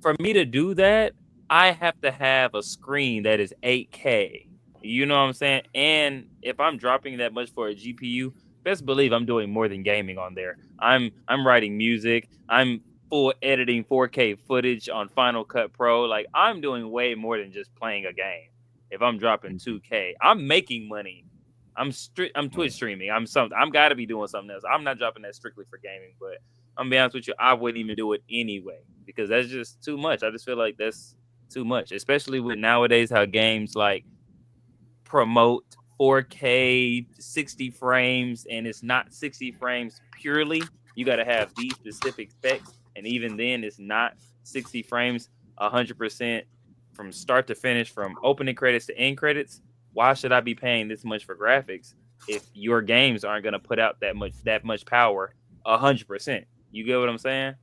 For me to do that, I have to have a screen that is 8K. You know what I'm saying? And if I'm dropping that much for a GPU, best believe I'm doing more than gaming on there. I'm writing music. I'm full editing 4K footage on Final Cut Pro. Like I'm doing way more than just playing a game. If I'm dropping 2K, I'm making money. I'm Twitch streaming. I'm gotta be doing something else. I'm not dropping that strictly for gaming, but I'm gonna be honest with you, I wouldn't even do it anyway because that's just too much. I just feel like that's too much, especially with nowadays how games like promote 4K 60 frames and it's not 60 frames purely. You got to have these specific specs, and even then, it's not 60 frames 100% from start to finish, from opening credits to end credits. Why should I be paying this much for graphics if your games aren't going to put out that much power 100%. You get what I'm saying?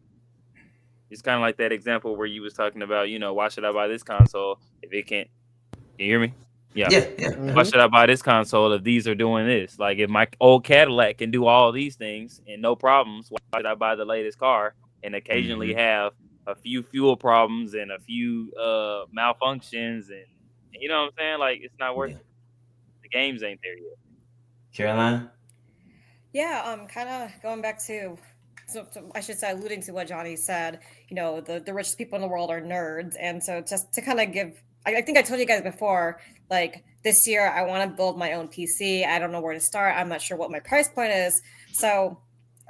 It's kind of like that example where you was talking about, why should I buy this console if it can't? Can you hear me? Yeah. Yeah. Why should I buy this console if these are doing this? Like, if my old Cadillac can do all these things and no problems, why should I buy the latest car and occasionally have a few fuel problems and a few malfunctions? And you know what I'm saying? Like, it's not worth it. The games ain't there yet. Caroline? Yeah, kind of going back to, so I should say, alluding to what Johnny said, the richest people in the world are nerds. And so just to kind of give, I think I told you guys before, like this year, I want to build my own PC. I don't know where to start. I'm not sure what my price point is. So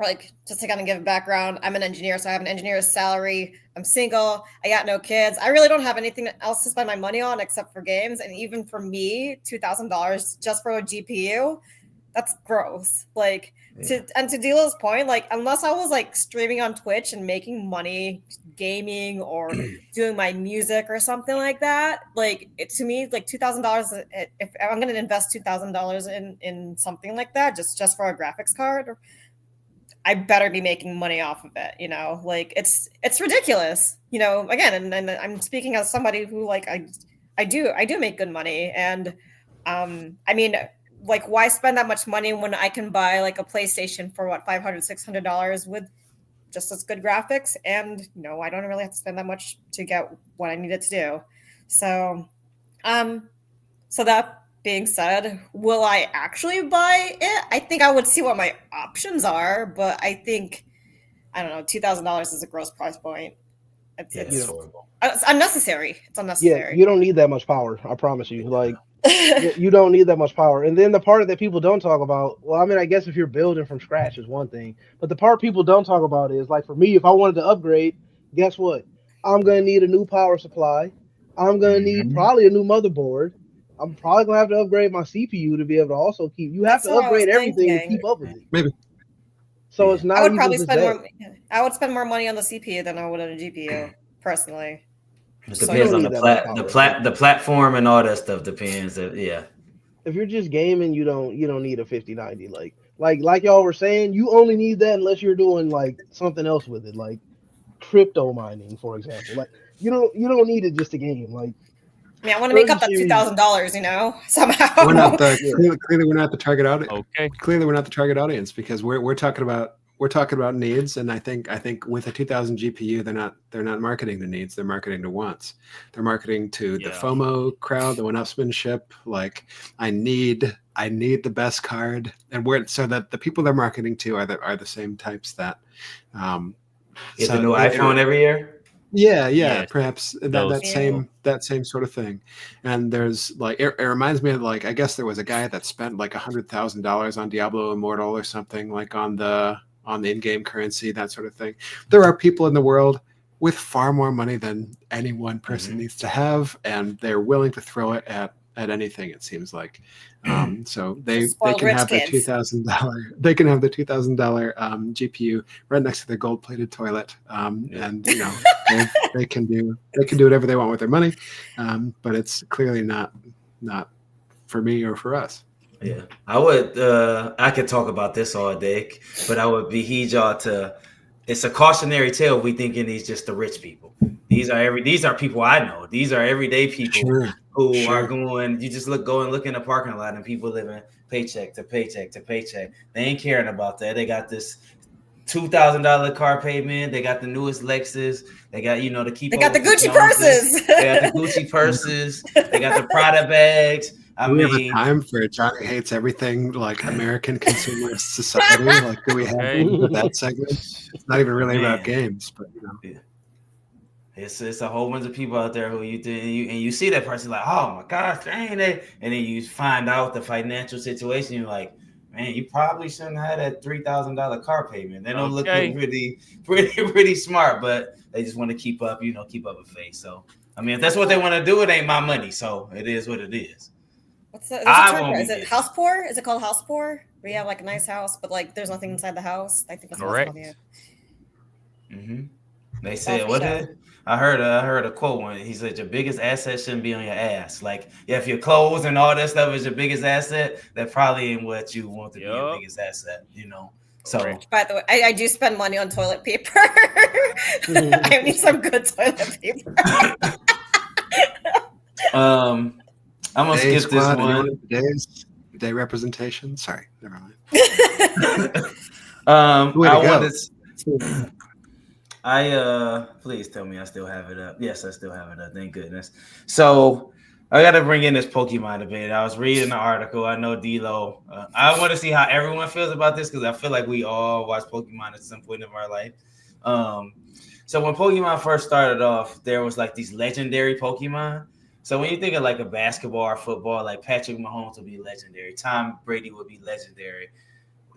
like, just to kind of give a background, I'm an engineer, so I have an engineer's salary. I'm single. I got no kids. I really don't have anything else to spend my money on except for games. And even for me, $2,000 just for a GPU, that's gross. Like, to Dilo's point, like, unless I was like streaming on Twitch and making money gaming or doing my music or something like that, like, to me, like $2,000, if I'm going to invest $2,000 in something like that, just for a graphics card, I better be making money off of it, like it's ridiculous, again, and I'm speaking as somebody who, like, I do make good money. And I mean, like, why spend that much money when I can buy like a PlayStation for what, $500-$600 with just as good graphics? And I don't really have to spend that much to get what I needed to do. So so that being said, will I actually buy it? I think I would see what my options are, but I think, I don't know, $2,000 is a gross price point. It's horrible. It's unnecessary. It's unnecessary. Yeah, you don't need that much power. I promise you. Like, you don't need that much power. And then the part that people don't talk about, well, I mean, I guess if you're building from scratch is one thing, but the part people don't talk about is, like, for me, if I wanted to upgrade, guess what? I'm gonna need a new power supply. I'm gonna need probably a new motherboard. I'm probably gonna have to upgrade my CPU to be able to also keep. You have That's to what I was upgrade everything to thinking. keep up with it. Maybe. So it's not I would even probably just spend that. more. I would spend more money on the CPU than I would on a GPU, personally. It So depends don't on need the that much power. the platform and all that stuff depends. If you're just gaming, you don't need a 5090. Like y'all were saying, you only need that unless you're doing like something else with it, like crypto mining, for example. Like, you don't need it just to game. Like, I mean, I want to make up that Series- $2,000, somehow. We're not clearly we're not the target audience. Okay. Clearly we're not the target audience because we're talking about needs, and I think with a 2000 GPU they're not marketing to needs, they're marketing to wants. They're marketing to the FOMO crowd, the one-upsmanship, like I need the best card, and so that the people they're marketing to are the same types that Get the new iPhone every year. Yeah, Yes. Perhaps that same sort of thing. And there's like it reminds me of, like, I guess there was a guy that spent like $100,000 on Diablo Immortal or something, like on the in-game currency, that sort of thing. There are people in the world with far more money than any one person needs to have, and they're willing to throw it at anything, it seems like. So they can have their $2,000. They can have the $2,000 GPU right next to their gold-plated toilet, and they can do whatever they want with their money. But it's clearly not for me or for us. Yeah, I would. I could talk about this all day, but I would beheed y'all to. It's a cautionary tale. We thinking these just the rich people. These are people I know. These are everyday people who are going. You just look in the parking lot, and people living paycheck to paycheck to paycheck. They ain't caring about that. They got this $2,000 car payment. They got the newest Lexus. They got to keep. They got the Gucci purses. They got the Gucci purses. They got the Prada bags. Do we have a time for Johnny hates everything, like American consumerist society? Like, do we have that segment? It's not even really about games, but it's a whole bunch of people out there who you see that person like, oh my gosh, ain't it? And then you find out the financial situation. You're like, man, you probably shouldn't have that $3,000 car payment. They don't look pretty smart, but they just want to keep up a face. So I mean, if that's what they want to do, it ain't my money. So it is what it is. What's the term? Is it house poor? Is it called house poor? Where you have like a nice house, but like there's nothing inside the house. I think that's what it's called. Yeah. They said for what sure. did I heard a quote one. He said your biggest asset shouldn't be on your ass. Like if your clothes and all that stuff is your biggest asset, that probably ain't what you want to be your Yup. biggest asset. You know. Correct. So By the way, I do spend money on toilet paper. I need some good toilet paper. I'm gonna Day skip this squad, anyone one. in day representation? Sorry, never mind. Way to I go. wanted. Please tell me I still have it up. Yes, I still have it up. Thank goodness. So I got to bring in this Pokemon debate. I was reading the article. I know D'Lo. I want to see how everyone feels about this because I feel like we all watch Pokemon at some point in our life. So when Pokemon first started off, there was like these legendary Pokemon. So when you think of like a basketball or football, like Patrick Mahomes would be legendary, Tom Brady would be legendary.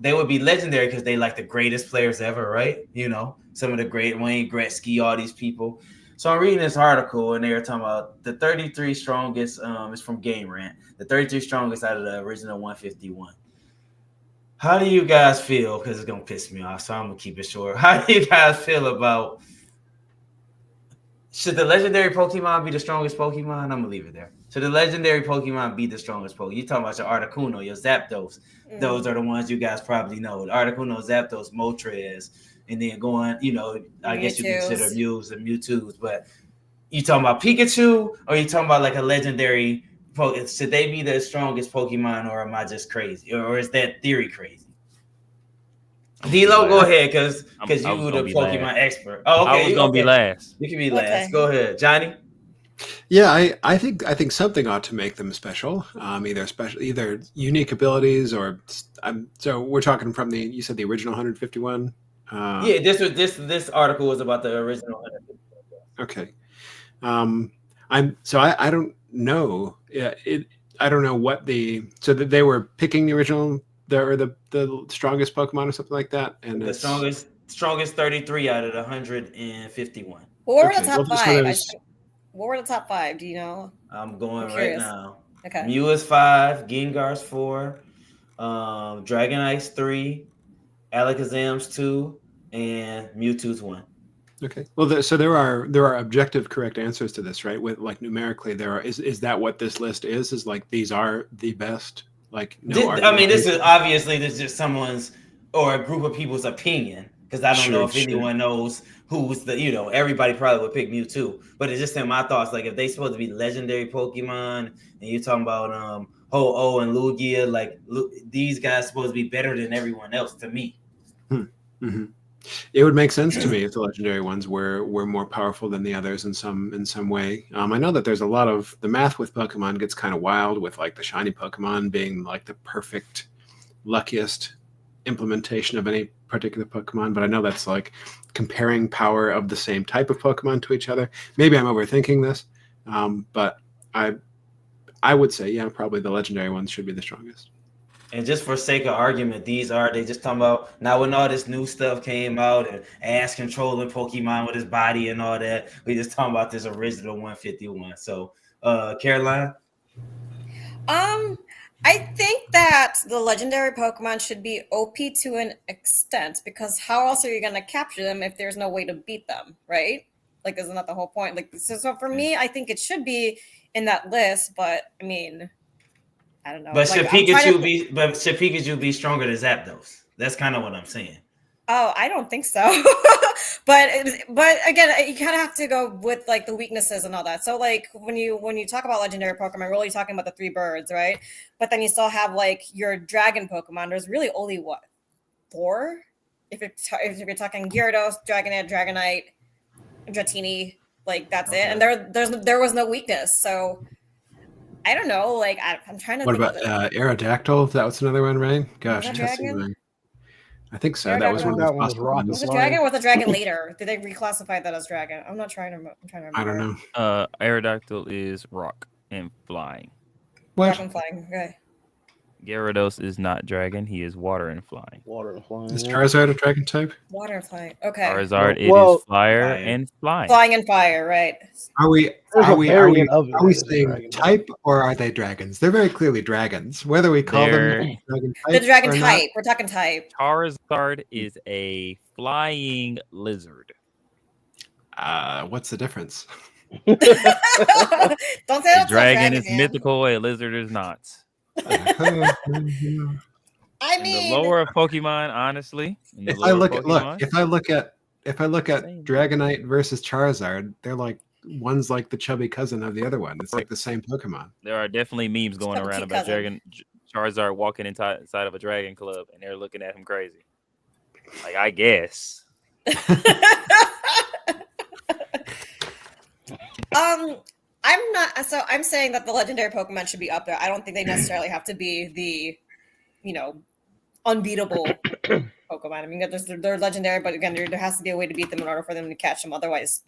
They would be legendary because they like the greatest players ever, right? You know, some of the great Wayne Gretzky, all these people. So I'm reading this article and they were talking about the 33 strongest. It's from Game Rant. The 33 strongest out of the original 151. How do you guys feel? Because it's gonna piss me off, so I'm gonna keep it short. How do you guys feel about should the legendary Pokemon be the strongest Pokemon? I'm gonna leave it there. Should the legendary Pokemon be the strongest Pokemon? You talking about your Articuno, your Zapdos. Those are the ones you guys probably know. Articuno, Zapdos, Moltres, and then going, you know, I guess you consider Mews and Mewtwo's, but you talking about Pikachu or you talking about like a legendary should they be the strongest Pokemon or am I just crazy? Or is that theory crazy? D-Lo, go ahead, because you the Pokemon expert. Oh, okay. I was gonna be last. You can be last. Go ahead, Johnny. Yeah, I think something ought to make them special. Either unique abilities or so we're talking from you said the original 151. Yeah, this article was about the original 151. Okay. I don't know. I don't know what that they were picking the original the strongest Pokemon or something like that, and the strongest 33 out of the 151. What were the top five? What were the top five? Do you know? I'm going right now. Okay. Mew is 5, Gengar's 4, Dragonite's 3, Alakazam's 2, and Mewtwo's 1. Okay. Well, so there are objective correct answers to this, right? With like numerically, is that what this list is? Is like these are the best? Like no. This is obviously this is just someone's or a group of people's opinion because I don't know if anyone knows who's the everybody probably would pick Mewtwo, but it's just in my thoughts. Like if they supposed to be legendary Pokemon and you're talking about Ho-Oh and Lugia, like these guys supposed to be better than everyone else to me. Mm-hmm. It would make sense to me if the legendary ones were more powerful than the others in some way. I know that there's a lot of the math with Pokemon gets kind of wild with like the shiny Pokemon being like the perfect, luckiest implementation of any particular Pokemon. But I know that's like comparing power of the same type of Pokemon to each other. Maybe I'm overthinking this, but I would say probably the legendary ones should be the strongest. And just for sake of argument, they just talking about now when all this new stuff came out and Ash controlling Pokemon with his body and all that, we just talking about this original 151. So, Caroline? I think that the legendary Pokemon should be OP to an extent because how else are you going to capture them if there's no way to beat them, right? Like, isn't that the whole point? Like, so for me, I think it should be in that list, but I mean, I don't know. But should Pikachu be stronger than Zapdos? That's kind of what I'm saying. Oh, I don't think so. but again, you kind of have to go with like the weaknesses and all that. So like when you talk about legendary Pokemon, we're really talking about the 3 birds, right? But then you still have like your dragon Pokemon. There's really only 4? If you're talking Gyarados, Dragonite, Dratini, like that's it. And there was no weakness. So I don't know. Like I'm trying to. What about Aerodactyl? That was another one, right? Gosh, I think so. That was one of the possible ones. Was it dragon or was it dragon later? Did they reclassify that as dragon? I'm trying to remember. I don't know. Aerodactyl is rock and flying. What? Rock and flying. Okay. Gyarados is not dragon. He is water and flying. Water and flying. Is Charizard a dragon type? Water and flying. Okay. Charizard is fire and flying. Flying and fire, right? Are we saying type or are they dragons? They're very clearly dragons. Whether we call them dragon type. The dragon type. We're talking type. Charizard is a flying lizard. What's the difference? Don't say A that's dragon is man. mythical, a lizard is not. I In the mean, lore of Pokemon, honestly, in the If I lore of look at Pokemon, if I look at Same. Dragonite versus Charizard, they're like one's like the chubby cousin of the other one. It's like the same Pokemon. there are definitely memes going Chubby around cute about cousin. Charizard walking inside of a dragon club, and they're looking at him crazy. Like, I guess. I'm not. So I'm saying that the legendary Pokemon should be up there. I don't think they necessarily have to be the, unbeatable Pokemon. I mean, they're legendary, but again, there has to be a way to beat them in order for them to catch them. Otherwise,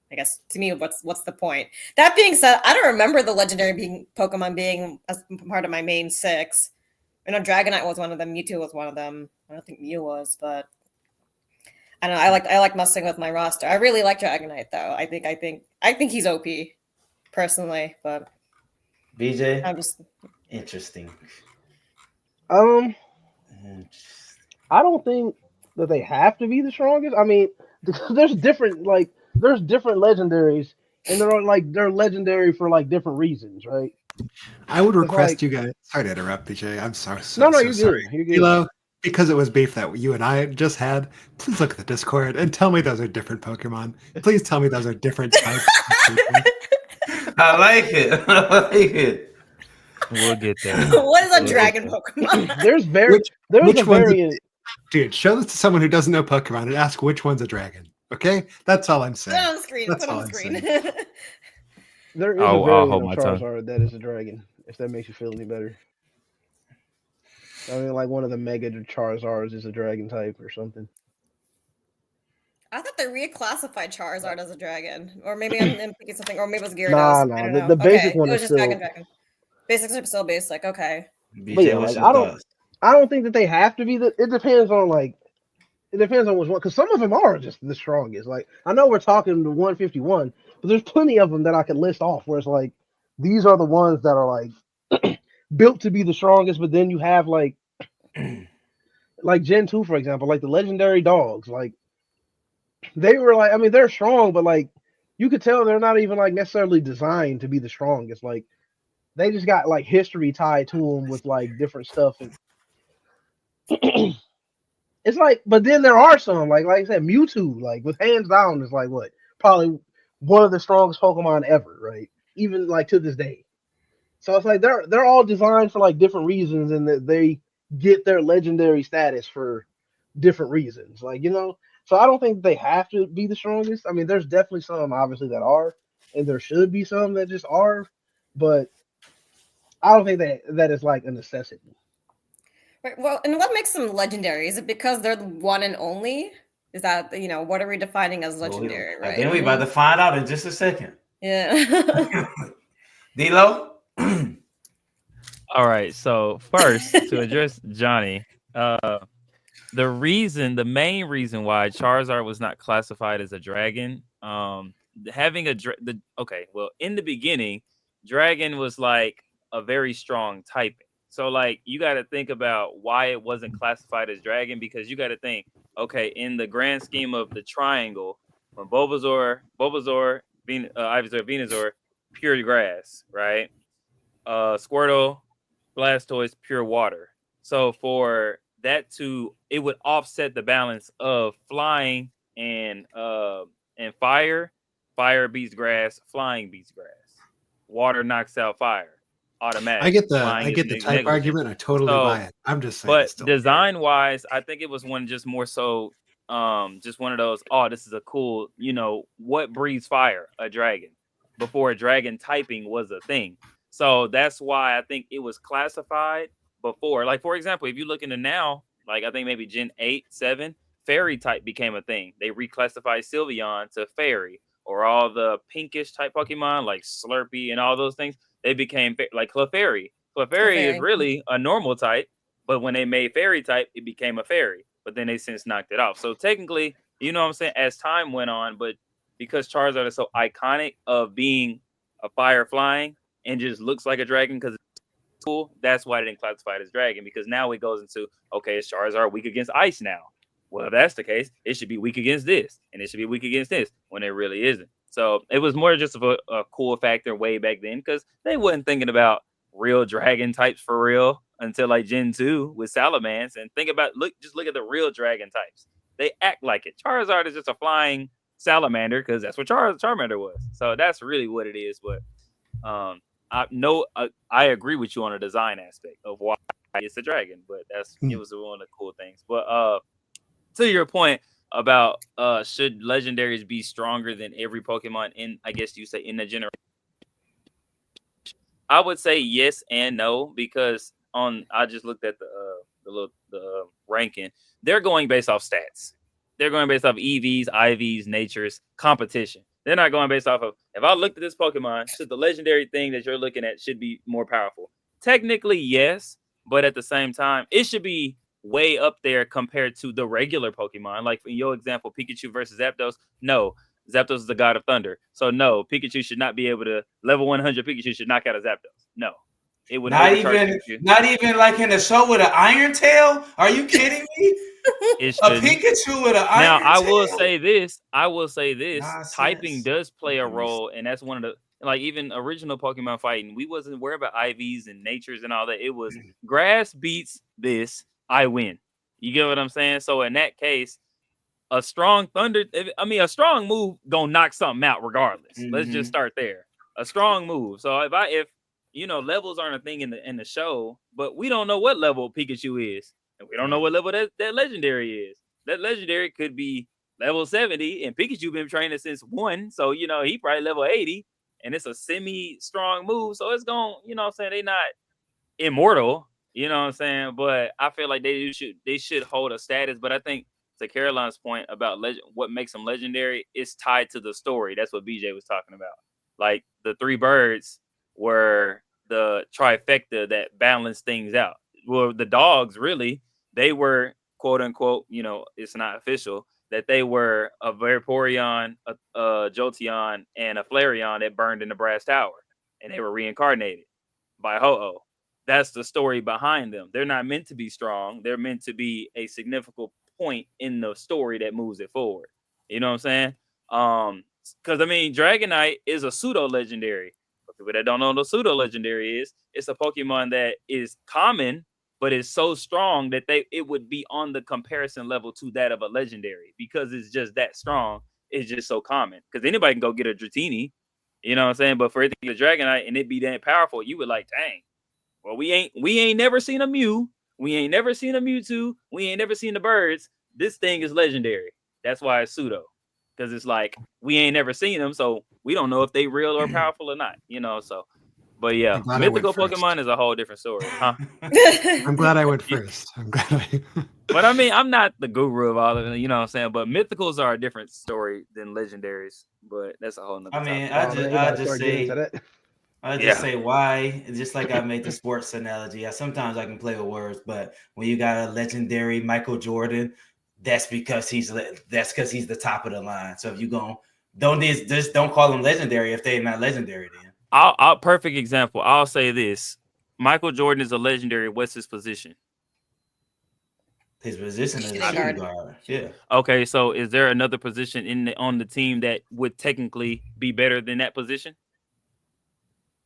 I guess to me, what's the point? That being said, I don't remember the legendary Pokemon being as part of my main 6. I know Dragonite was one of them. Mewtwo was one of them. I don't think Mew was, but I don't know. I like messing with my roster. I really like Dragonite though. I think he's OP personally, but BJ, I'm just interesting. I don't think that they have to be the strongest. I mean, there's different legendaries, and they're legendary for like different reasons, right? I would It's request like you guys. Sorry to interrupt, BJ. I'm sorry. no, So you're sorry. good. You're good. Elo, because it was beef that you and I just had. Please look at the Discord and tell me those are different Pokemon. Please tell me those are different types. I like it. I like it. We'll get there. what is a We'll dragon get Pokemon? There's Which a one's variant. Dude, show this to someone who doesn't know Pokemon and ask which one's a dragon. Okay, that's all I'm Put saying. it on the screen. That's Put it on all the I'm screen. saying. There is a I'll variant hold of my tongue. Charizard that is a dragon. If that makes you feel any better. I mean, like one of the Mega Charizards is a dragon type or something. I thought they reclassified Charizard as a dragon, or maybe I'm thinking something, or maybe it was Gyarados. Nah. I don't know. The basic Okay, one it was is just still. dragon. Basics are still basic. Okay. But BJ, yeah, what's like your thoughts? I don't think that they have to be the. It depends on which one, because some of them are just the strongest. Like I know we're talking the 151, but there's plenty of them that I could list off where it's like these are the ones that are like built to be the strongest. But then you have like Gen 2, for example, like the legendary dogs. Like they were like, I mean, they're strong, but like you could tell they're not even like necessarily designed to be the strongest. Like they just got like history tied to them with like different stuff and. It's like, but then there are some like I said, Mewtwo, like with hands down, is like what probably one of the strongest Pokemon ever, right? Even like to this day. So it's like they're all designed for like different reasons, and that they get their legendary status for different reasons. So I don't think they have to be the strongest. I mean, there's definitely some obviously that are, and there should be some that just are, but I don't think that is like a necessity. Right. Well, and what makes them legendary? Is it because they're the one and only? Is that what are we defining as legendary? I Right. think we're about to find out in just a second. Yeah. D-Lo? All right. So first, to address Johnny, the main reason why Charizard was not classified as a dragon, having in the beginning, dragon was like a very strong typing. So like you got to think about why it wasn't classified as dragon, because you got to think, okay, in the grand scheme of the triangle, when Bulbasaur, Ivysaur, Venusaur, pure grass, right? Squirtle, Blastoise, pure water. So for that it would offset the balance of flying and fire. Fire beats grass, flying beats grass. Water knocks out fire. Automatic. I get the Flying is type negligent. argument. I totally buy it. I'm just saying. But design wise, I think it was one just more so just one of those, oh, this is a cool, what breathes fire? A dragon. Before dragon typing was a thing. So that's why I think it was classified before. Like, for example, if you look into now, like I think maybe Gen 8, 7, fairy type became a thing. They reclassified Sylveon to fairy, or all the pinkish type Pokemon like Slurpee and all those things. They became like Clefairy. Clefairy is really a normal type, but when they made fairy type, it became a fairy. But then they since knocked it off. So technically, you know what I'm saying, as time went on, but because Charizard is so iconic of being a fire flying and just looks like a dragon because it's cool, that's why they didn't classify it as dragon, because now it goes into, okay, is Charizard weak against ice now? Well, if that's the case, it should be weak against this, and it should be weak against this when it really isn't. So it was more just of a cool factor way back then because they wasn't thinking about real dragon types for real until like Gen 2 with Salamence. And think about just look at the real dragon types. They act like it. Charizard is just a flying salamander because that's what Charmander was. So that's really what it is. But I agree with you on the design aspect of why it's a dragon, but it was one of the cool things. But to your point about should legendaries be stronger than every Pokemon in, I guess you say, in the generation, I would say yes and no, because I just looked at the ranking. They're going based off stats. They're going based off EVs, IVs, natures, competition. They're not going based off of, if I looked at this Pokemon, should the legendary thing that you're looking at should be more powerful? Technically, yes, but at the same time, it should be way up there compared to the regular Pokemon. Like in your example, Pikachu versus Zapdos. No, Zapdos is the god of thunder. So no, Pikachu should not be able to level 100. Pikachu should knock out a Zapdos. No, it would overcharge Pikachu. Not even like in the show with an iron tail. Are you kidding me? It A shouldn't. Pikachu with an iron tail. I will say this. Nonsense. Typing does play a role, and that's one of the, like, even original Pokemon fighting. We wasn't worried about IVs and natures and all that. It was grass beats this, I win. You get what I'm saying? So in that case, a strong a strong move gonna knock something out regardless. Let's just start there. A strong move. So if levels aren't a thing in the show, but we don't know what level Pikachu is, and we don't know what level that legendary is. That legendary could be level 70, and Pikachu been training since 1, so he probably level 80, and it's a semi-strong move, so it's going, they not immortal, you know what I'm saying? But I feel like they should hold a status. But I think, to Caroline's point about what makes them legendary is tied to the story. That's what BJ was talking about. Like the 3 birds were the trifecta that balanced things out. Well, the dogs, really, they were, quote unquote, it's not official, that they were a Vaporeon, a Jolteon, and a Flareon that burned in the Brass Tower, and they were reincarnated by Ho-Oh. That's the story behind them. They're not meant to be strong. They're meant to be a significant point in the story that moves it forward. You know what I'm saying? Because Dragonite is a pseudo legendary. For people that don't know what a pseudo legendary is, it's a Pokemon that is common, but is so strong that it would be on the comparison level to that of a legendary, because it's just that strong. It's just so common. Because anybody can go get a Dratini, you know what I'm saying? But for it to be a Dragonite and it be that powerful, you would like, dang. Well, we ain't never seen a Mew. We ain't never seen a Mewtwo. We ain't never seen the birds. This thing is legendary. That's why it's pseudo. Because it's like, we ain't never seen them, so we don't know if they real or powerful or not. So. But yeah, mythical Pokemon is a whole different story, huh? I'm glad I went first. I'm glad But I'm not the guru of all of it, you know what I'm saying? But mythicals are a different story than legendaries. But that's a whole nother topic. I just say why. Just like I made the sports analogy. Sometimes I can play with words, but when you got a legendary Michael Jordan, that's because he's the top of the line. So if you don't call him legendary if they're not legendary. Then I'll perfect example. I'll say this: Michael Jordan is a legendary. What's his position? His position is shooting guard. Yeah. Okay, so is there another position on the team that would technically be better than that position?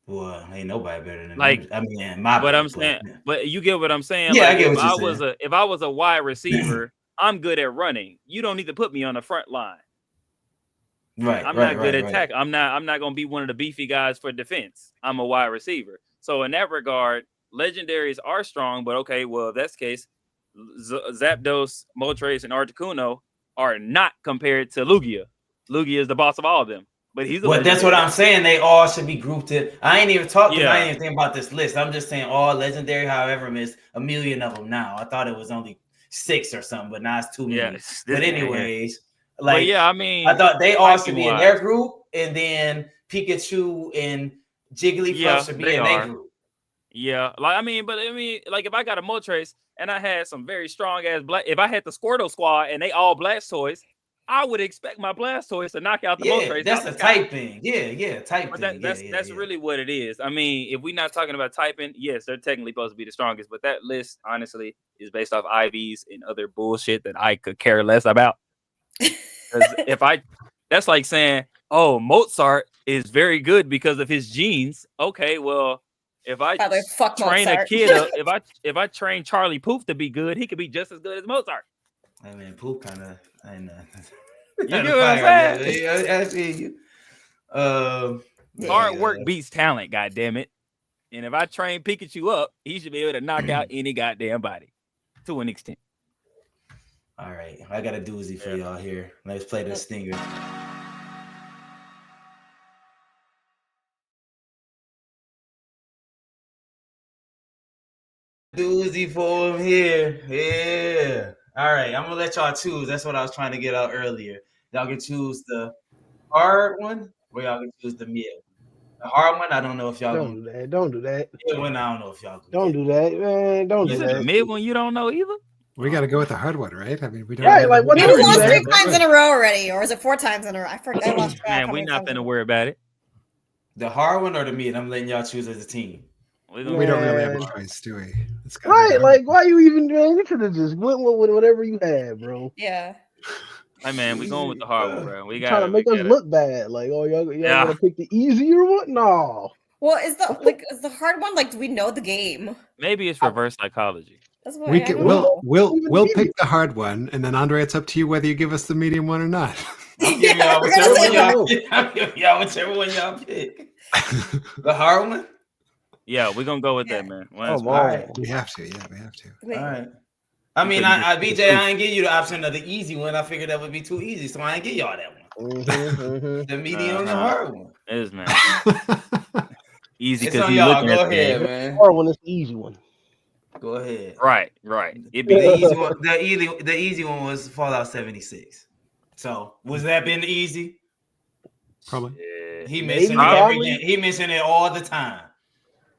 Well, ain't nobody better than him. But you get what I'm saying. Yeah, I get what you're saying. If I was a wide receiver, I'm good at running. You don't need to put me on the front line. Right. I'm not good at tackle. I'm not gonna be one of the beefy guys for defense. I'm a wide receiver. So in that regard, legendaries are strong. But okay, well, if that's the case, Zapdos, Moltres, and Articuno are not compared to Lugia. Lugia is the boss of all of them. But that's what I'm saying. They all should be grouped in. I ain't even talking. I ain't even thinking about this list. I'm just saying all legendary. However, there's a million of them now. I thought it was only 6 or something, but now it's 2 million. But anyways, I thought they all should be in their group, and then Pikachu and Jigglypuff should be in their group. Yeah, like if I got a Moltres and I had some very strong ass if I had the Squirtle squad and they all Blastoise, I would expect my Blastoise to knock out the Moltres. That's a type thing. Type But thing. That's really what it is. I mean, if we're not talking about typing, yes, they're technically supposed to be the strongest. But that list, honestly, is based off IVs and other bullshit that I could care less about. Because that's like saying, oh, Mozart is very good because of his genes. Okay, well, if I By the way, fuck train Mozart. a kid up, if I train Charlie Puth to be good, he could be just as good as Mozart. I mean, Poop kind of. I know. You get what I'm saying? I see you. Hard work beats talent, goddammit. And if I train Pikachu up, he should be able to knock out any goddamn body to an extent. All right, I got a doozy for y'all here. Let's play this stinger. Doozy for him here. Yeah. All right, I'm gonna let y'all choose. That's what I was trying to get out earlier. Y'all can choose the hard one, or y'all can choose the mid. The hard one, I don't know if y'all Don't do that. Don't do that. The mid one, I don't know if y'all Don't do that, man. Don't You do said the that. mid one you don't know either? We got to go with the hard one, right? I mean, we don't. Right, like, what He do was you lost say? 3 times in a row already, or is it 4 times in a row? I forgot. I lost track. Man, how we're many not times finna in a row. worry about it. The hard one or the mid? I'm letting y'all choose as a team. We We don't really have a Man. choice, do we? It's gotta be Right, the hard like, why you even doing? You could have just went with whatever you had, bro. Yeah. Hey man, we going with the hard one, bro. We You're trying got to make us look bad. Like, oh, y'all Yeah. gonna pick the easier one? No. Well, is the hard one, like, do we know the game? maybe it's reverse psychology. That's what We I can, don't we'll know. pick the hard one, and then Andre, it's up to you whether you give us the medium one or not. I'm giving Yeah, y'all we're gonna whichever say one y'all pick. I'm giving y'all whichever one y'all pick. The hard one? Yeah, we're gonna go with Yeah. that, man. Come All right. on. We have to, yeah, we have to. Wait. All right. I mean, BJ, I ain't give you the option of the easy one. I figured that would be too easy, so I ain't give y'all that one. The medium and the hard one. It is, man. Easy It's because on he y'all. looking Go at the ahead, game. man. Hard one is the easy one. Go ahead. Right. It be The easy. easy one. The easy one was Fallout 76. So was that been easy? Probably. Yeah. He Maybe, mentioned it every probably. game. He mentioned it all the time.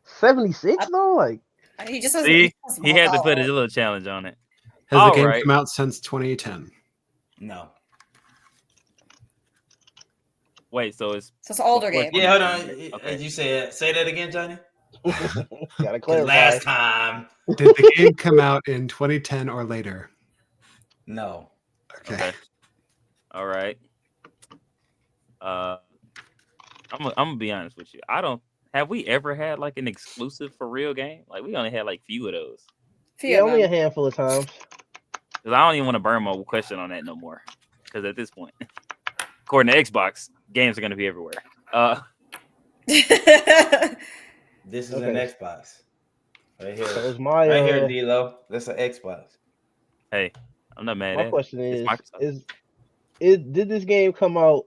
76 though, like. He just has, See, he had to oh, put a little challenge on it. Has All the game right. come out since 2010? No. Wait, so it's So it's an older before game. Yeah, hold on. 2010. As you said, say that again, Johnny. Gotta 'Cause clarify. last time. Did the game come out in 2010 or later? No. Okay. All right. I'm gonna be honest with you. Have we ever had like an exclusive for real game? Like we only had like few of those. Few Yeah, of only a them. handful of times. Because I don't even want to burn my question on that no more. Because at this point, according to Xbox, games are gonna be everywhere. This is an Okay. Xbox. Right here. So it's my Right here, D-Lo. That's an Xbox. Hey, I'm not mad my at question it. is, It's Microsoft. did this game come out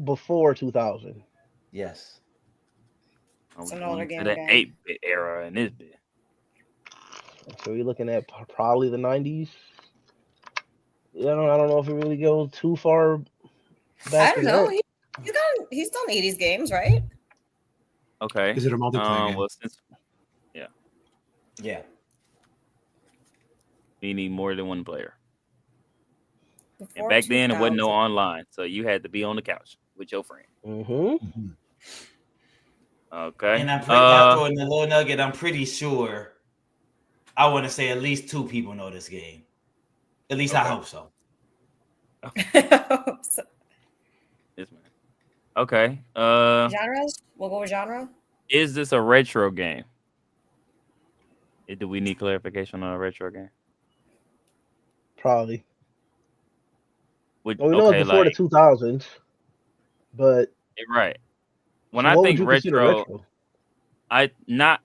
before 2000? Yes. I'm It's an going older to game the again. 8-bit era in this bit. So we're looking at probably the 90s. I don't know if it really goes too far back. I don't know. He's done 80s games, right? Okay. Is it a multiplayer game? Well, since Yeah. we need more than one player. And Before back then, it wasn't no 2000. online, so you had to be on the couch with your friend. Mm-hmm. Okay. And I'm pretty, I'll throw in a little nugget. I'm pretty sure. I want to say at least 2 people know this game. At least I hope so. So, Yes, man. Okay. genres? We'll go with genre. Is this a retro game? Do we need clarification on a retro game? Probably. Would, Well, we know okay, it's before like the 2000s, but right. When so I what think would you consider retro,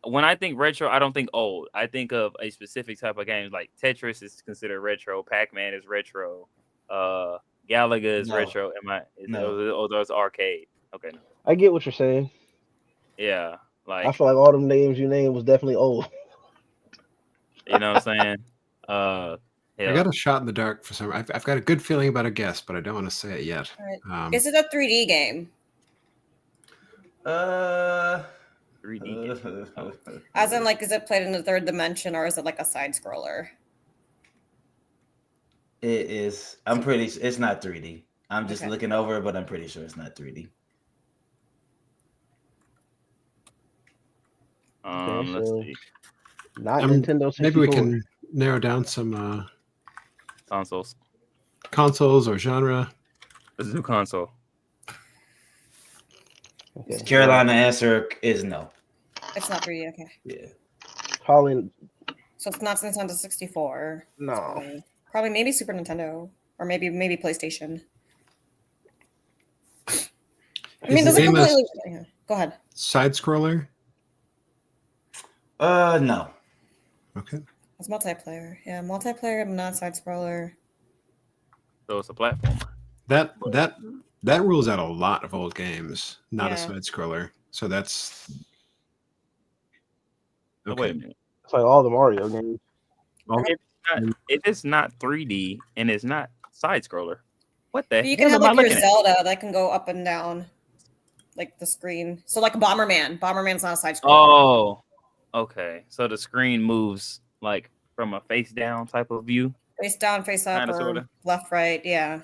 when I think retro, I don't think old. I think of a specific type of game. Like Tetris is considered retro. Pac-Man is retro. Galaga is No. retro. No. Those arcade. Okay. No. I get what you're saying. Yeah. I Like, feel like all them names you named was definitely old. you know what I'm saying? I Yeah. got a shot in the dark for some. I've got a good feeling about a guess, but I don't want to say it yet. Right. Is it a 3D game? 3D game. As in, like, is it played in the third dimension or is it like a side scroller? It is. I'm pretty. It's not 3D. I'm just Okay. looking over it, but I'm pretty sure it's not 3D. Okay, Let's so see. not Nintendo 64. Maybe we can narrow down some Consoles. consoles or genre. Let's do console. Okay. Carolina answer is no. It's not 3D. Okay. Yeah. Probably So it's not Nintendo 64. It's no. probably maybe Super Nintendo or maybe PlayStation. I mean, Is does the it game a completely? Yeah. Go ahead. side scroller? No. Okay. It's multiplayer. Yeah, multiplayer, not side scroller. So it's a platformer. That rules out a lot of old games. Not a Yeah. side scroller. So that's Oh, wait a okay. minute. It's like all the Mario games. If it's not 3D and it's not side scroller, what the But you hell can have am I like your looking at? Zelda that can go up and down, like the screen. So like Bomberman. Bomberman's not a side scroller. Oh, okay. So the screen moves like from a face down type of view. Face down, face up, Kinda, or sorta. left, right. Yeah.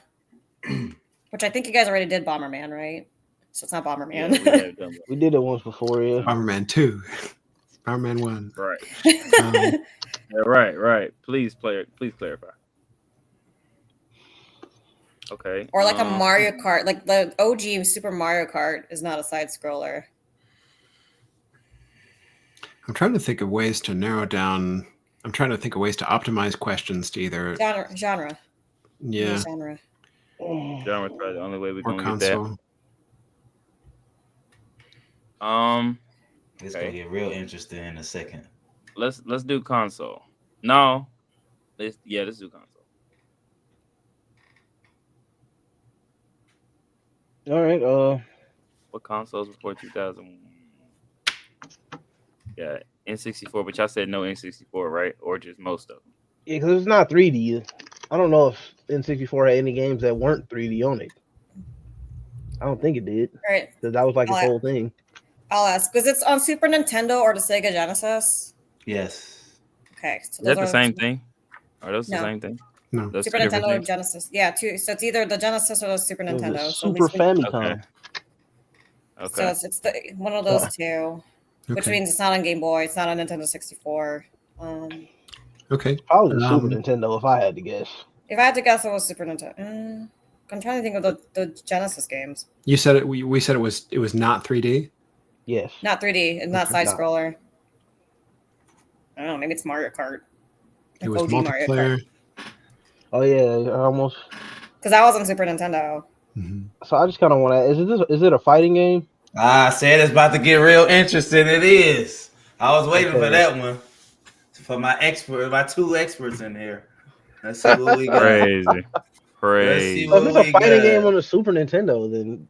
Which I think you guys already did Bomberman, right? So it's not Yeah, Bomberman. we have done that. We did it once before, yeah. Bomberman 2. Bomberman 1. Right. Um, Yeah, right. Please clarify. Okay. Or like a Mario Kart, like the OG Super Mario Kart is not a side scroller. I'm trying to think of ways to narrow down. I'm trying to think of ways to optimize questions to either Genre. yeah Genre. Genre is probably the only way we're or gonna get that. console. It's gonna get real interesting in a second. Let's do console. No. Let's do console. All right. What consoles before 2000? Yeah, N64, but y'all said no N64, right? Or just most of them? Yeah, because it's not 3D. I don't know if N64 had any games that weren't 3D on it. I don't think it did. Right. Because that was like its whole thing. I'll ask. Because it's on Super Nintendo or the Sega Genesis? Yes. Okay. So Is that the same thing? Are those the same thing? No. Those Super two different Nintendo or things? Genesis. Yeah, two. So it's either the Genesis or the Super It was Nintendo. a So Super at least Famicom. Okay. So it's one of those two, which Okay. means it's not on Game Boy. It's not on Nintendo 64. Okay. Probably the Super Nintendo if I had to guess. If I had to guess, it was Super Nintendo. I'm trying to think of the Genesis games. You said it. We said it was not 3D. Yes. Not 3D and not It's side not. scroller. I don't know. Maybe it's Mario Kart. It was OG Mario multiplayer. Kart. Oh yeah, almost. Because that was on Super Nintendo. Mhm. So I just kind of want to. Is it a fighting game? I said it's about to get real interesting. It is. I was waiting for that one. For my two experts in here. Let's see what we got. Crazy. Let's see So if what it's a we fighting got. game on the Super Nintendo, then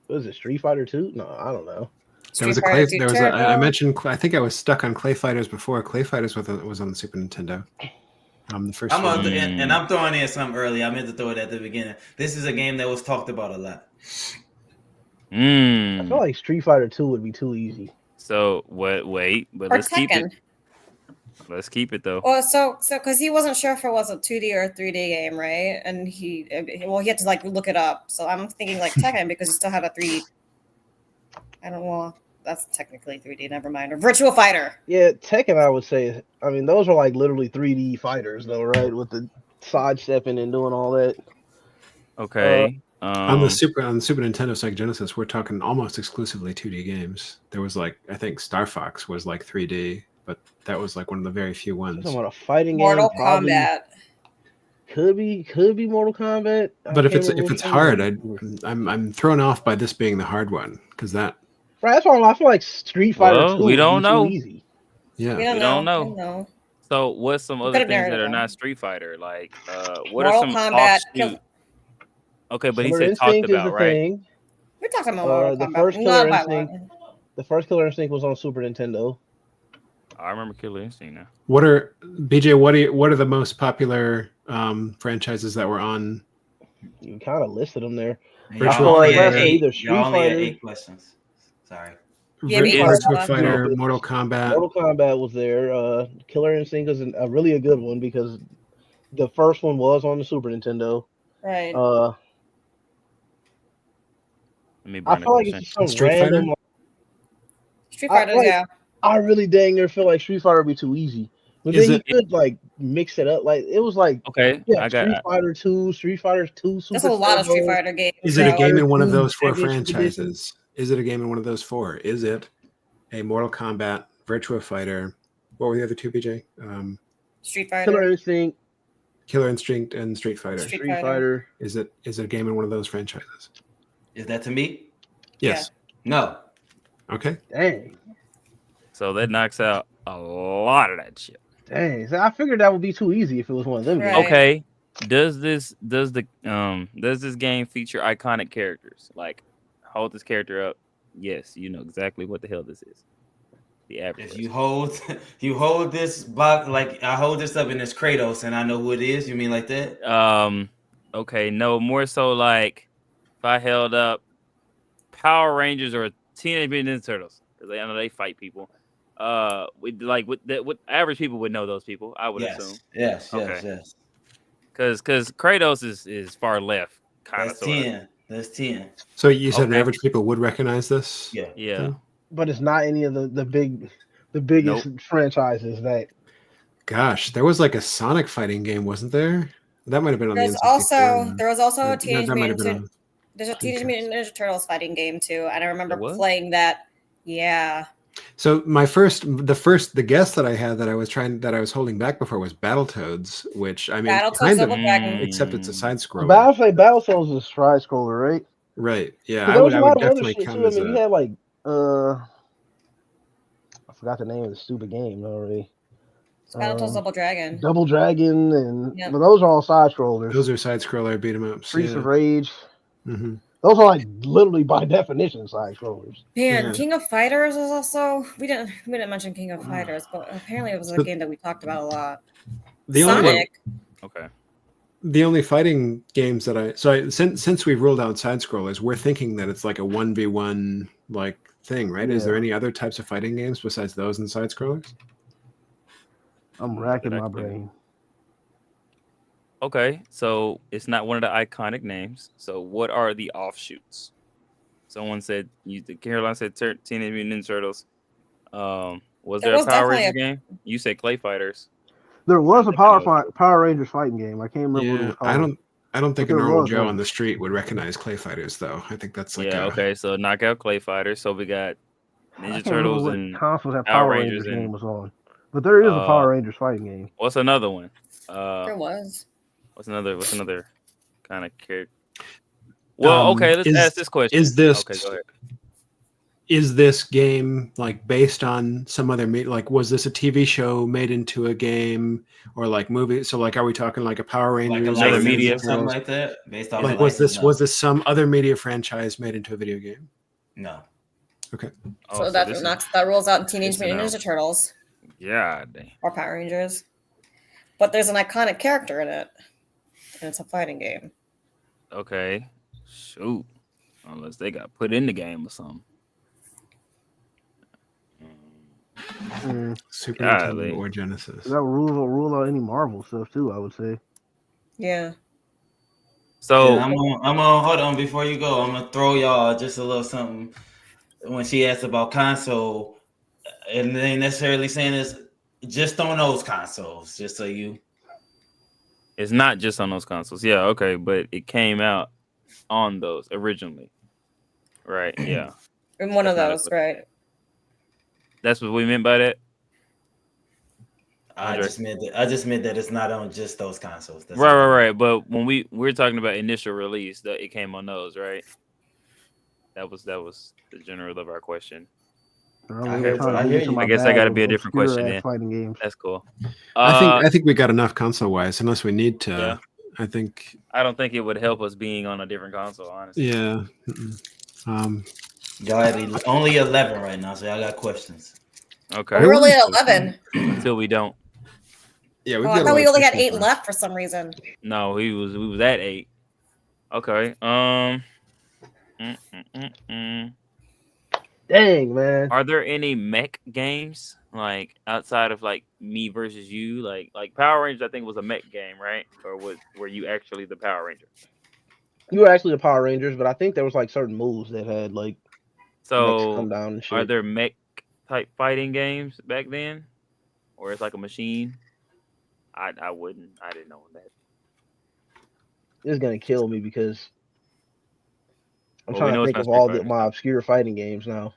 what is it? Street Fighter 2? No, I don't know. There was a clay. There was I mentioned. I think I was stuck on Clay Fighters before. Clay Fighters was on the Super Nintendo. The first one. And I'm throwing in something early. I meant to throw it at the beginning. This is a game that was talked about a lot. I feel like Street Fighter 2 would be too easy. So wait, but let's keep it. Let's keep it though. Well, so because he wasn't sure if it was a 2D or a 3D game, right? And he had to like look it up. So I'm thinking like Tekken because he still had a 3D. I don't know. That's technically 3D. Never mind. Or Virtual Fighter. Yeah, Tekken. I would say. I mean, those are like literally 3D fighters, though, right? With the sidestepping and doing all that. Okay. On the Super Nintendo Sega Genesis, we're talking almost exclusively 2D games. There was like I think Star Fox was like 3D, but that was like one of the very few ones. Talking about a fighting Mortal game. Mortal Kombat. Could be Mortal Kombat. But if it's hard, I'm thrown off by this being the hard one because that. Right, that's why I feel like Street Fighter 2 we don't know. too easy. Yeah, We don't know. So what's some other things that are not Street Fighter? Like what Mortal are some Kombat, offshoot? Okay, but Killer he said Instinct talked is about, the right? thing. We're talking about Mortal The Kombat. first Not Killer by Instinct. one. The first Killer Instinct was on Super Nintendo. I remember Killer Instinct now. What are BJ? What are the most popular franchises that were on? You kind of listed them there. Virtual either Street Fighter. 8 questions. Sorry. Virtual Fighter, Mortal Kombat. Mortal Kombat was there. Killer Instinct was a really good one because The first one was on the Super Nintendo. Right. Uh, Let me I burn a feel like it's question. just some Street Fighter? random. Street I Fighters, like. yeah. I really dang near feel like Street Fighter would be too easy. But Is then you it? could like mix it up. Like it was like Okay, yeah, I Street got. Fighter 2, Street Fighter 2 There's Super a lot of Street Turbo, Fighter games. Is it Street a game Fighter in one of 2 those four Championship Edition. franchises? Is it a game in one of those four? Is it a Mortal Kombat, Virtua Fighter? What were the other two, BJ? Street Killer Fighter. Instinct, Killer Instinct and Street Fighter. Street Street Fighter. Fighter. Is it a game in one of those franchises? Is that to me? Yes. No. Okay. Dang. So that knocks out a lot of that shit. Dang. So I figured that would be too easy if it was one of them games. Right. Okay. Does this game feature iconic characters? Like, hold this character up. Yes, you know exactly what the hell this is. The average. If you hold this box, like I hold this up in this Kratos and I know who it is, you mean like that? Okay, no, more so like if I held up Power Rangers or Teenage Mutant Ninja Turtles, because I know they fight people. What average people would know those people, I would assume. Yes. Okay. Because Kratos is far left, kind of That's sort of. 10. That's 10. So you said Okay. average people would recognize this? Yeah. Yeah. thing? But it's not any of the biggest franchises that. Gosh, there was like a Sonic fighting game, wasn't there? That might have been on There's the N64. there was also a That Teenage might have been Mutant on. there's a Teenage Mutant Ninja Turtles fighting game too, and I remember There was? playing that. Yeah. So the guess that I had that I was holding back before was Battletoads, which I mean Battletoads kind of, Double Dragon. except it's a side scroller. Battletoads is a side scroller, right? Right. Yeah, Because I there would was a lot of other definitely shit count too. I as mean, a. you had like I forgot the name of the stupid game already. Battletoads Double Dragon. Double Dragon, and Yep. but those are all side scrollers. Those are side scroller beat 'em ups. Streets Yeah. of Rage. Mm-hmm. Those are like literally by definition side scrollers. Man, Yeah. King of Fighters was also we didn't mention King of Fighters, but apparently it was a So- game that we talked about a lot. The only Sonic. Okay. the only fighting games that since we've ruled out side scrollers, we're thinking that it's like a 1v1 like thing, right? Is there Yeah. any other types of fighting games besides those and side scrollers? I'm Not racking that I my can think of. brain. Okay, so it's not one of the iconic names. So what are the offshoots? Someone said Caroline said Teenage Mutant Ninja Turtles. Was there a was Power definitely Ranger game? You said Clay Fighters. There was a Definitely. Power Rangers fighting game. I can't remember what it Yeah, was called. I don't think But a there normal was Joe one. on the street would recognize Clay Fighters, though. I think that's like Yeah, okay, so knock out Clay Fighters. So we got I Ninja can't remember Turtles what and console that Power Power Rangers Rangers game and- was on. But there is a uh, Power Rangers fighting game. what's another one? There was. What's another kind of character? Well, okay, let's ask this question. Is this Okay, go ahead. is this game like based on some other like was this a TV show made into a game or like movie? So like, are we talking like a Power Like a Rangers Another or license media. or something like that? Based off like of was license? this some other media franchise made into a video game? No. Okay. Oh, So that this is- that rules out Teenage good to Mutant know. Ninja Turtles Yeah, dang. or Power Rangers. But there's an iconic character in it. And it's a fighting game. Okay. Shoot. Unless they got put in the game or something. Super Golly. Nintendo or Genesis. That would rule out any Marvel stuff too, I would say. Yeah. So Yeah, I'm on. Hold on, before you go, I'm gonna throw y'all just a little something. When she asked about console, and they ain't necessarily saying this just on those consoles, just so you. it's not just on those consoles. Yeah, okay, but it came out on those originally. Right. Yeah. In one of That's those, not a- right? That's what we meant by that. I just meant that it's not on just those consoles. That's Right, all. right, right. But when we're talking about initial release, that it came on those, right? That was the general of our question. I hear you. I guess I gotta be a different question then. Fighting games. That's cool. I think we got enough console wise, unless we need to. Yeah. I think. I don't think it would help us being on a different console, honestly. Yeah. Mm-mm. Y'all at only 11 right now, so y'all got questions. Okay. We're only at 11. Until we don't. Yeah, Oh, I thought we only had 8 left for some reason. No, we was at 8. Okay. Dang, man. Are there any mech games? like outside of like me versus you, like Power Rangers, I think was a mech game, right? Or were you actually the Power Ranger? You were actually the Power Rangers, but I think there was like certain moves that had like mechs come So down and are shit. there mech type fighting games back then, or it's like a machine? I didn't know that. This is gonna kill me because I'm Well, we trying to know it's think not of Street all Fighter. my obscure fighting games now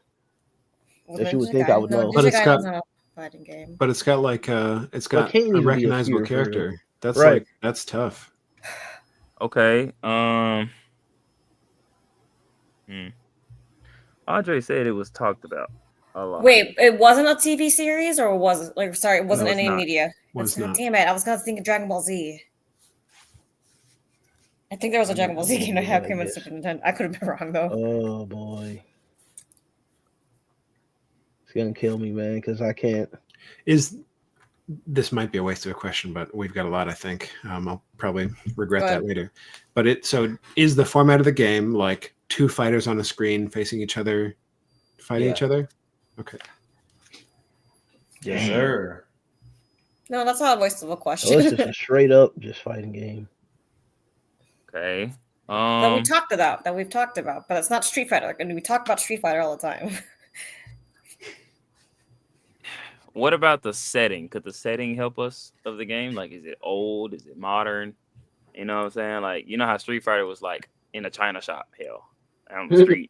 Well, that you would Ninja think I Guy. would No, know. But Ninja it's Guy got doesn't have a fighting game. but it's got like it's Well, it got can't a even be recognizable obscure for real. character. That's Right. like that's tough. Okay. Andre said it was talked about a lot. Wait, it wasn't a TV series, or was it? Like, sorry, it wasn't No, it's any not. media. Was not. Damn it! I was gonna think of Dragon Ball Z. I think there was a Dragon Ball Z game that had came on Super Nintendo. I could have been wrong though. Oh boy, it's gonna kill me, man, because I can't. This might be a waste of a question, but we've got a lot, I think. I'll probably regret Go that ahead. later. But so is the format of the game like two fighters on a screen facing each other, fighting each other? Okay. Yes, sir. No, that's not a waste of a Oh, question. it's just a straight up just fighting game. Okay. That we talked about, that we've talked about, but it's not Street Fighter. And we talk about Street Fighter all the time. What about the setting? Could the setting help us of the game? Like, is it old? Is it modern? You know what I'm saying? Like, you know how Street Fighter was like in a China shop, hell, on the street.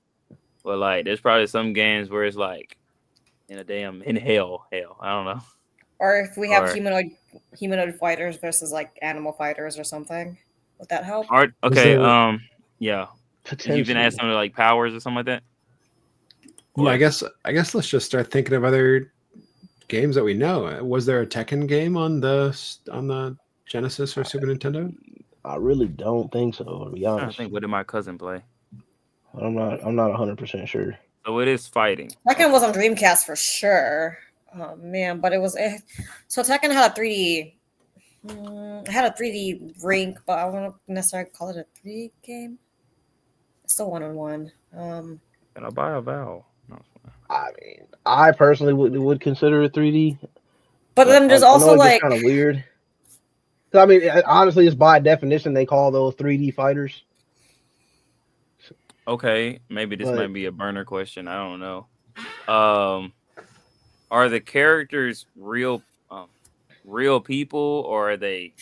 But like, there's probably some games where it's like in hell. I don't know. Or if we have Or- humanoid fighters versus like animal fighters or something, would that help? Art. Was Okay. there- Yeah. You Potentially. can add something like powers or something like that. Well, Or- I guess let's just start thinking of other games that we know. Was there a Tekken game on the Genesis or Super Nintendo? I really don't think so, to be I honest. think what did my cousin play? I'm not 100% sure. So it is fighting. Tekken was on Dreamcast for sure. Oh man, but it was so Tekken had a 3D. It had a 3D rink, but I wouldn't necessarily call it a 3D game. It's still 1-on-1. And I'll buy a Valve. No, I mean, I personally would consider it 3D. But then there's also like kind of weird. I mean, honestly, it's by definition they call those 3D fighters. okay, maybe this But- might be a burner question. I don't know. Are the characters real people, or are they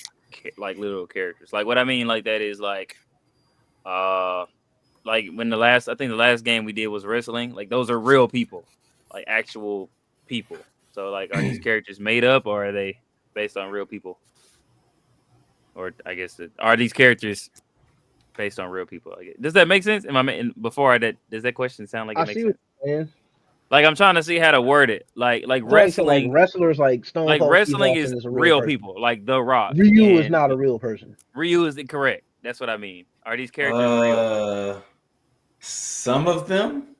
like little characters? Like what I mean, like that is like when I think the last game we did was wrestling. Like those are real people, like actual people. So like, are these characters made up, or are they based on real people? Or I guess are these characters based on real people? Does that make sense? Does that question sound like it I makes see sense? what you're saying. Like I'm trying to see how to word it. Like So, wrestling, wrestlers like Stone like Cold wrestling Steve is Austin a real person. people, like The Rock. Ryu is and not a real person. Ryu is correct. That's what I mean. Are these characters real? Some of them.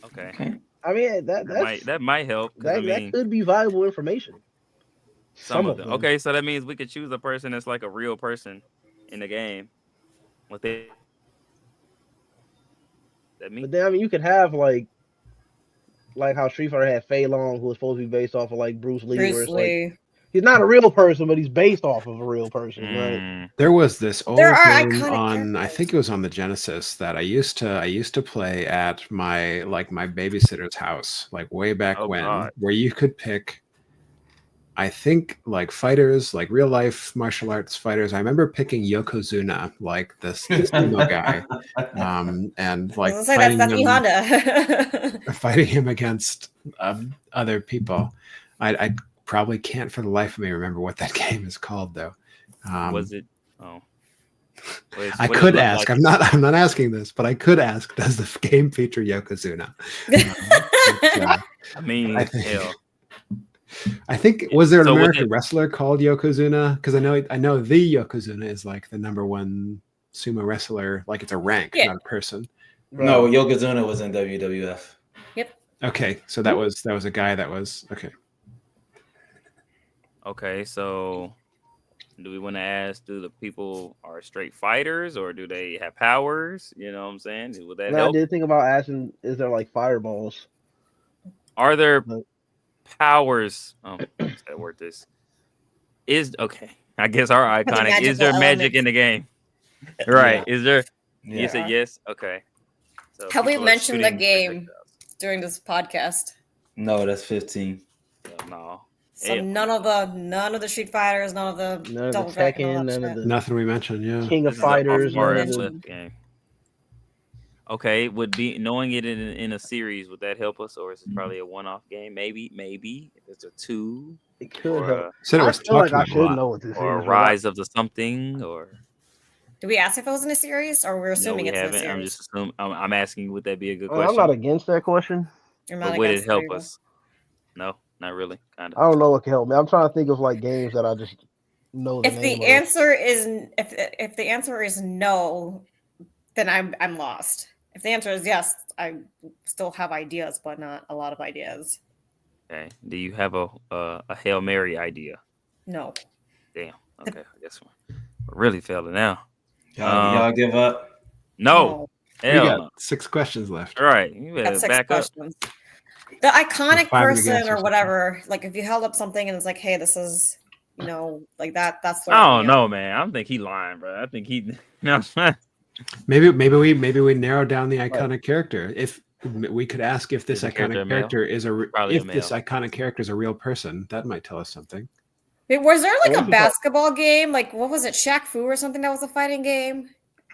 Okay, I mean, that might help. 'Cause, that could be valuable information. some of them. Okay, so that means we could choose a person that's like a real person in the game. What they that mean? But then, I mean, you could have like how Street Fighter had Fei Long, who was supposed to be based off of like Bruce Lee, where Bruce it's like Lee. he's not a real person, but he's based off of a real person, right? Mm, There was this old There are game iconic on, I characters. think it was on the Genesis, that I used to play at my babysitter's house, like way back Oh, when, God. where you could pick, I think, like fighters, like real life martial arts fighters. I remember picking Yokozuna, like this emo guy, and like I was gonna say, that's E Honda. fighting him against other people. I probably can't for the life of me remember what that game is called though. was it? Oh, I could ask. I'm not asking this, but I could ask. Does the game feature Yokozuna? I mean, hell. I think was there an So was American it- wrestler called Yokozuna? Because I know the Yokozuna is like the #1 sumo wrestler. Like it's a rank, Yeah. not a person. No, Yokozuna was in WWF. Okay, so that was a guy that was okay. Okay, so do we want to ask, do the people are straight fighters or do they have powers? You know what I'm saying? Would that And I help? did think about asking, is there like fireballs? Are there But- powers. What's that word? This is okay. I guess our The iconic. Is there magical magic elements. in the game? Right. Is there? You Yeah. said yes. Okay. So Have we people are mentioned the shooting game projectiles. during this podcast? No, that's 15. No. So Hell none of the Street Fighters, none of the None of the Double Dragon, all Tekken, that none of shit. the Nothing we mentioned. Yeah. King of This is a Fighters, far none of ass the. left game. Okay, would be knowing it in a series, would that help us, or is it probably a one-off game? Maybe if it's a 2 It could or help. Said it I was feel like talked I about a should lot. know what this or is. Rise of the something, or Did we ask if it was in a series, or we're no, assuming we it's in a haven't. I'm series? just assuming. I'm asking, would that be a good I'm question? not against that question. You're But not would it against help either. us? No, not really. Kind I of. don't know what can help me. I'm trying to think of like games that I just know the If name the of. answer is if the answer is no, then I'm lost. If the answer is yes, I still have ideas, but not a lot of ideas. Okay. Do you have a Hail Mary idea? No. Damn. Okay. I guess we're really failing now. Y'all give up? No. We Hell got no. 6 questions left. All right. You Got better 6 back up. questions. The iconic 5 and a guess person or or something. whatever, like if you held up something and it's like, hey, this is, like that's the I one. don't know, man. I don't think he lying, bro. I think he. No. Maybe we narrow down the iconic character. If we could ask if this Is the character a iconic male? character is Probably a if this male. iconic character is a real person, that might tell us something. Wait, was there like What a was it called? basketball game? Like what was it, Shaq Fu or something that was a fighting game?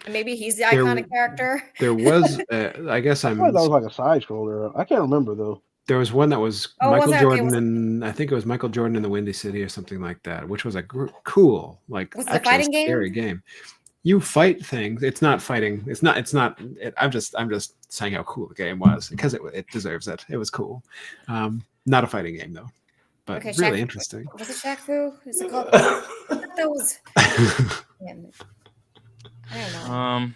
And maybe he's the iconic character. There was, I guess I feel like that was like a side scroller. I can't remember though. there was one that was Oh, was Michael it? Okay, Jordan, was it- and I think it was Michael Jordan in the Windy City or something like that, which was a cool, like Was it a actually fighting game? scary game. You fight things. It's not fighting. It's not. I'm just saying how cool the game was because it deserves it. It was cool. Not a fighting game though, but Okay, really Shaq- interesting. Was it Shaq Fu? Is it called? I thought that was. Man, I don't know.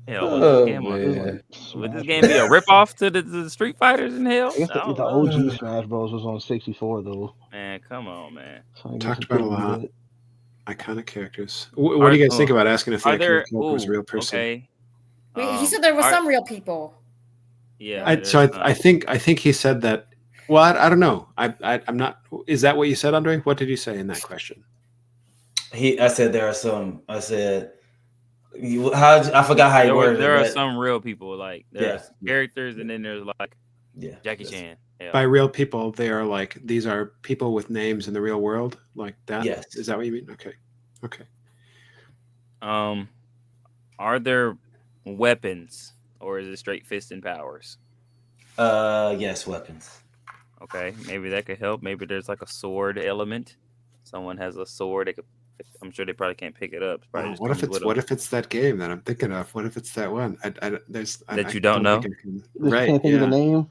Hell, Oh, game was- It was man. like would this Smash game Bros. be a ripoff to the Street Fighters in hell? I guess I don't the know. OG Smash Bros was on 64 though. Man, come on, man. So I guess Talked it about a couldn't be lot. that. Iconic characters. What do you guys think about asking if the Are iconic there? character was a real person? Okay. Wait, he said there was are- some real people. Yeah. I think he said that. Well, I don't know. I'm not. Is that what you said, Andre? What did you say in that question? I said there are some. I said I forgot how he worded it. There are but- some real people, like there's Yeah. characters, and then there's like Yeah, Jackie that's- Chan. Yeah. By real people, they are like these are people with names in the real world, like that. Yes. Is that what you mean? Okay. Are there weapons, or is it straight fist and powers? Yes, weapons. Okay, maybe that could help. Maybe there's like a sword element. Someone has a sword. They could. I'm sure they probably can't pick it up. It's probably just What if comes with them. what if it's that game that I'm thinking of? What if it's that one? That you don't know? think I can- Just right? can't think of the name.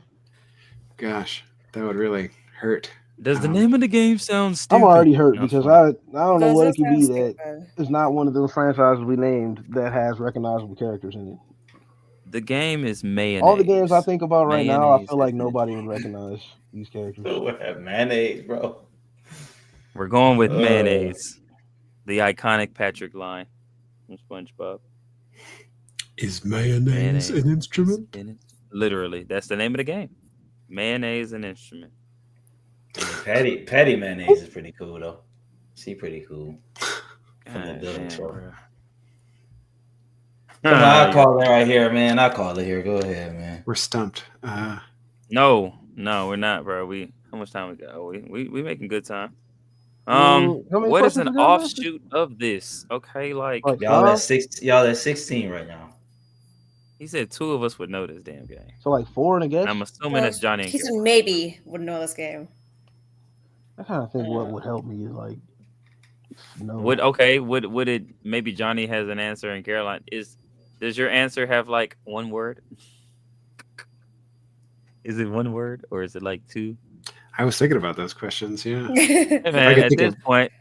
Gosh, that would really hurt. Does the name of the game sound stupid? I'm already hurt No, because fine. I don't know what it could be Those that sound is not one of those franchises we named that has recognizable characters in it. The game is mayonnaise. All the games I think about right now, I Mayonnaise feel like is nobody would recognize these characters. What have mayonnaise, bro? We're going with Uh. mayonnaise. The iconic Patrick line from SpongeBob. Is mayonnaise an instrument? Literally, that's the name of the game. Mayonnaise an instrument. Patty mayonnaise is pretty cool though. She pretty cool. From the God building damn, show. bro. Come on, I'll call it right here, man. I'll call it here. Go ahead, man. We're stumped. No, we're not, bro. How much time we got? We making good time. How many What is questions an we got left? offshoot of this? Okay, like Like Y'all at five? 6. Y'all at 16 right now. he said, 2 of us would know this damn game. So like 4 and a guess. And I'm assuming that's Johnny and He said Carol. maybe would know this game. I kind of think what would help me is like no. Would it maybe Johnny has an answer and Caroline does your answer have like one word? Is it one word or is it like 2? I was thinking about those questions. Yeah. Hey I man, could at think this of- point,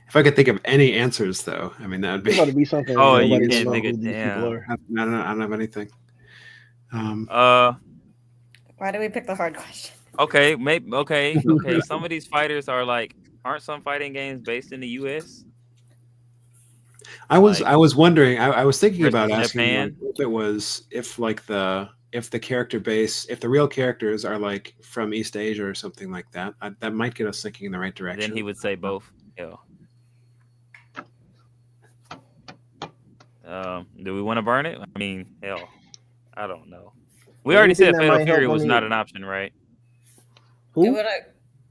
If I could think of any answers, though, I mean that would It's be. about to be something. Oh, nobody you will can't know think who of- these people damn. are. I don't have anything. Why do we pick the hard question? okay, maybe okay. Some of these fighters aren't some fighting games based in the US? I was Like, wondering. I was thinking versus about asking Japan? like, if it was if like the if the character base, if the real characters are like from East Asia or something like that, that might get us thinking in the right direction. Then he would say both. Hell. Do we want to burn it? I mean, hell, I don't know. We already Anything said that Fatal might help Fury on was the- not an option, right? It Who? would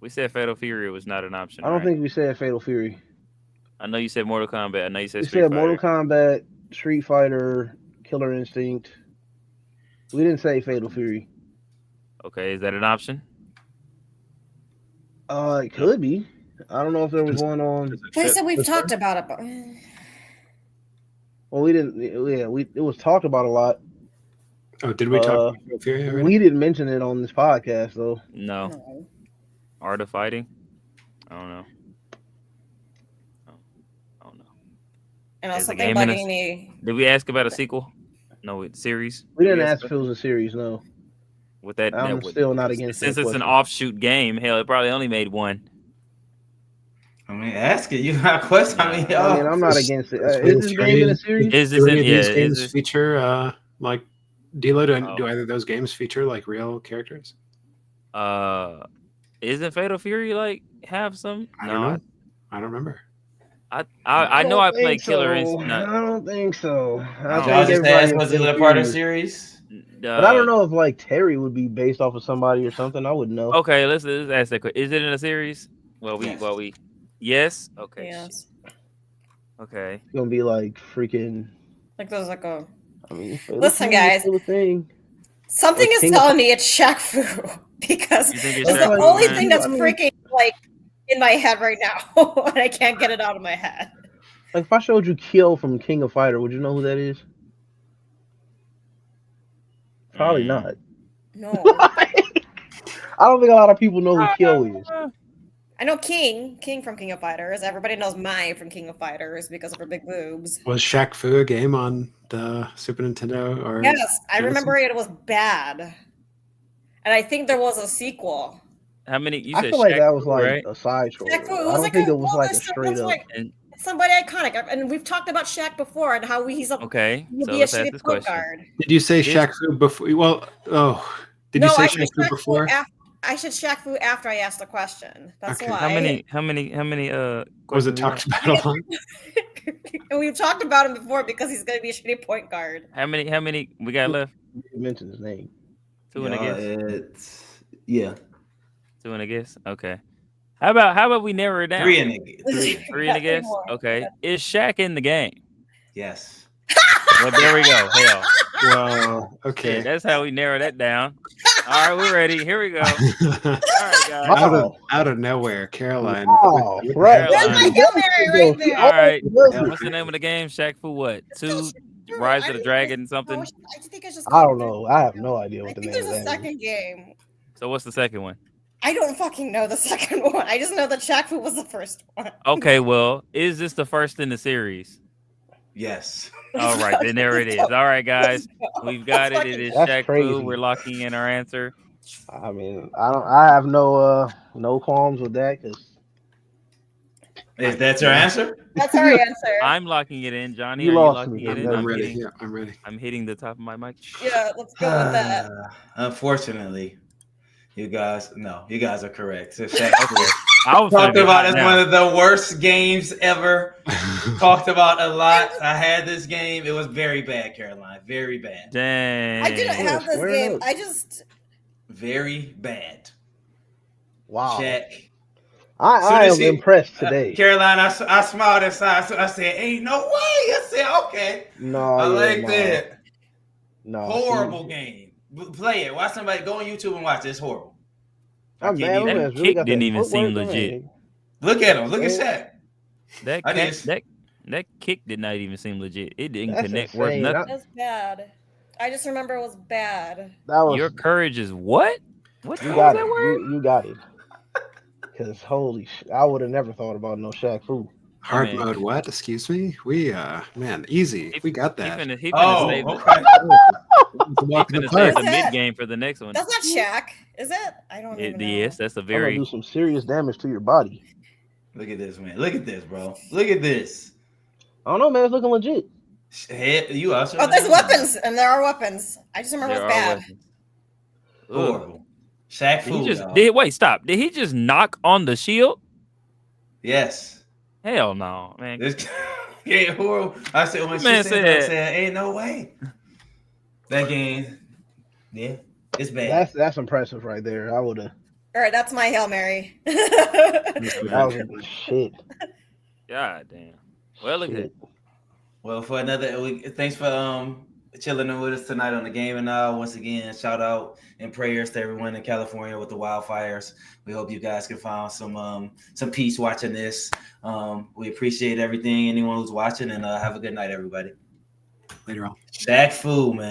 We said Fatal Fury was not an option. I don't right? think we said Fatal Fury. I know you said Mortal Kombat. I know you said We Street said Fighter. Mortal Kombat, Street Fighter, Killer Instinct. We didn't say Fatal Fury. Okay, is that an option? It could be. I don't know if there was one on. They said we've the talked about it, but Well, we didn't. Yeah, it was talked about a lot. Oh, did we talk about Fatal Fury already? We didn't mention it on this podcast though. No. no. Art of Fighting? I don't know. I don't know. And Is also the something game in bugging a- me. Did we ask about a sequel? No, it's series. We didn't Did ask if it was a series. No, with that. I'm that would- still not against Since that it's an question. offshoot game, hell, it probably only made one. I mean, ask it. You got a question. I mean, I'm not Is- against it. is Is Fatal this Fury- game in a series? Is Do this any in? of these Yeah. games Is it? feature like Dilo? Do Oh. either of those games feature like real characters? Isn't Fatal Fury like have some? I don't know. I don't remember. I know don't I played think Killer so. Instinct. I don't think so. I don't think know. Y'all just everybody asked in was it Fatal a part of the Fury- series? But I don't know if like Terry would be based off of somebody or something. I wouldn't know. Okay, let's ask that question. Is it in a series? Yes. Okay. Yes. Okay. It's gonna be like freaking. Like there's like a I mean, Fatal Listen, Fury is guys. still a thing. something Like is King of- telling me it's Shaq Fu because You think it's it's the Shaq Fu, only man? thing that's I mean- freaking like in my head right now, and I can't get it out of my head. Like if I showed you Kyo from King of Fighter, would you know who that is? Probably Mm. not. No, I don't think a lot of people know who Kyo is. I know King from King of Fighters. Everybody knows Mai from King of Fighters because of her big boobs. Was Shaq Fu a game on the Super Nintendo? Or Yes, I Genesis? remember it was bad, and I think there was a sequel. How many? You I said feel like Shaq that was Fu, like right? a side scroll. Shaq Fu, I don't think it was like a straight up. And somebody iconic, and we've talked about Shaq before and how he's a okay, he'll so be a let's ask shitty this point question. guard. Did you say Is- Shaq Fu before? Well, did No, you say I Shaq said Fu Shaq Fu before? I said Shaq Fu after I asked the question. That's Okay. why. How many? Was it questions we talked got? about a lot? And we've talked about him before because he's going to be a shitty point guard. How many we got left? You mentioned his name. Two and a guess. It's yeah. Two and a guess. Okay. How about we narrow it down? Three and a Three and a guess. more. Okay. Is Shaq in the game? yes. Well, there we go. Hell, Well, okay. yeah, that's how we narrow that down. All right, we're ready. Here we go. All right, guys. out of nowhere, Caroline. Oh, with- right. There's my Hail Mary right there. All right. Yeah, What's the name of the game? Shaq Fu what? Two Rise of the Dragon something. I think it's just I don't know. I have no idea I what the think name there's of a that is. second game. So what's the second one? I don't fucking know the second one. I just know that Shaq Fu was the first one. Okay, well, is this the first in the series? Yes. All right, then there it is. All right, guys, we've got it. It is That's Shaq Fu. crazy. We're locking in our answer. I mean, I have no qualms with that because Is that your answer? That's our answer. I'm locking it in. Johnny, You are you lost locking me. it in? I'm I'm ready. hitting, Yeah, I'm ready. I'm hitting the top of my mic. Yeah, let's go with that. Unfortunately, you guys are correct. So Shaq Okay. I was talked gonna be about hot as now. one of the worst games ever. Talked about a lot. I had this game. It was very bad, Caroline. Very bad. Dang. I didn't have this Swear game. up. I just Very bad. wow, Check. I Soon am as she- impressed today. Caroline, I smiled inside. So I said, "Ain't no way." I said, "Okay." No, I yeah, like no, that. No, Horrible game. Play it. Watch somebody go on YouTube and watch it. It's horrible. I I'm can't mad. even- That That kick didn't even seem legit. Look at him. Look at Shaq. That I kick, just- that kick did not even seem legit. It didn't That's connect worth insane. nothing. that's bad. I just remember it was bad. That was Your courage is what? What the you hell got was it. that word? You got it. Because holy shit, I would have never thought about no Shaq Fu. Hard man. mode. What? Excuse me. We man, easy. We got He that. finna Oh, save, okay. he Walk in the finna save park. the Is it? mid game for the next one. That's not Shaq, is it? I don't even know. Yes, that's a I'm gonna very do some serious damage to your body. Look at this, man. Look at this, bro. Look at this. I don't know, man. It's looking legit. Hey, you also. Oh, there's weapons, and there are weapons. I just remember There it's are bad. weapons. Ugh. Horrible. Shaq Did he Fu, just y'all. wait? Stop! Did he just knock on the shield? Yes. Hell no, man. This yeah, horrible. I said when That she man said that, I said- said, ain't no way. That game, yeah, it's bad. That's impressive right there. I would have. All right, that's my Hail Mary. That was shit. God damn. Well, look at Shit. Well, for another week, thanks for chilling with us tonight on the game and now. Once again, shout out and prayers to everyone in California with the wildfires. We hope you guys can find some peace watching this. We appreciate everything, anyone who's watching, and have a good night, everybody. Later on. Shaq Fu, man.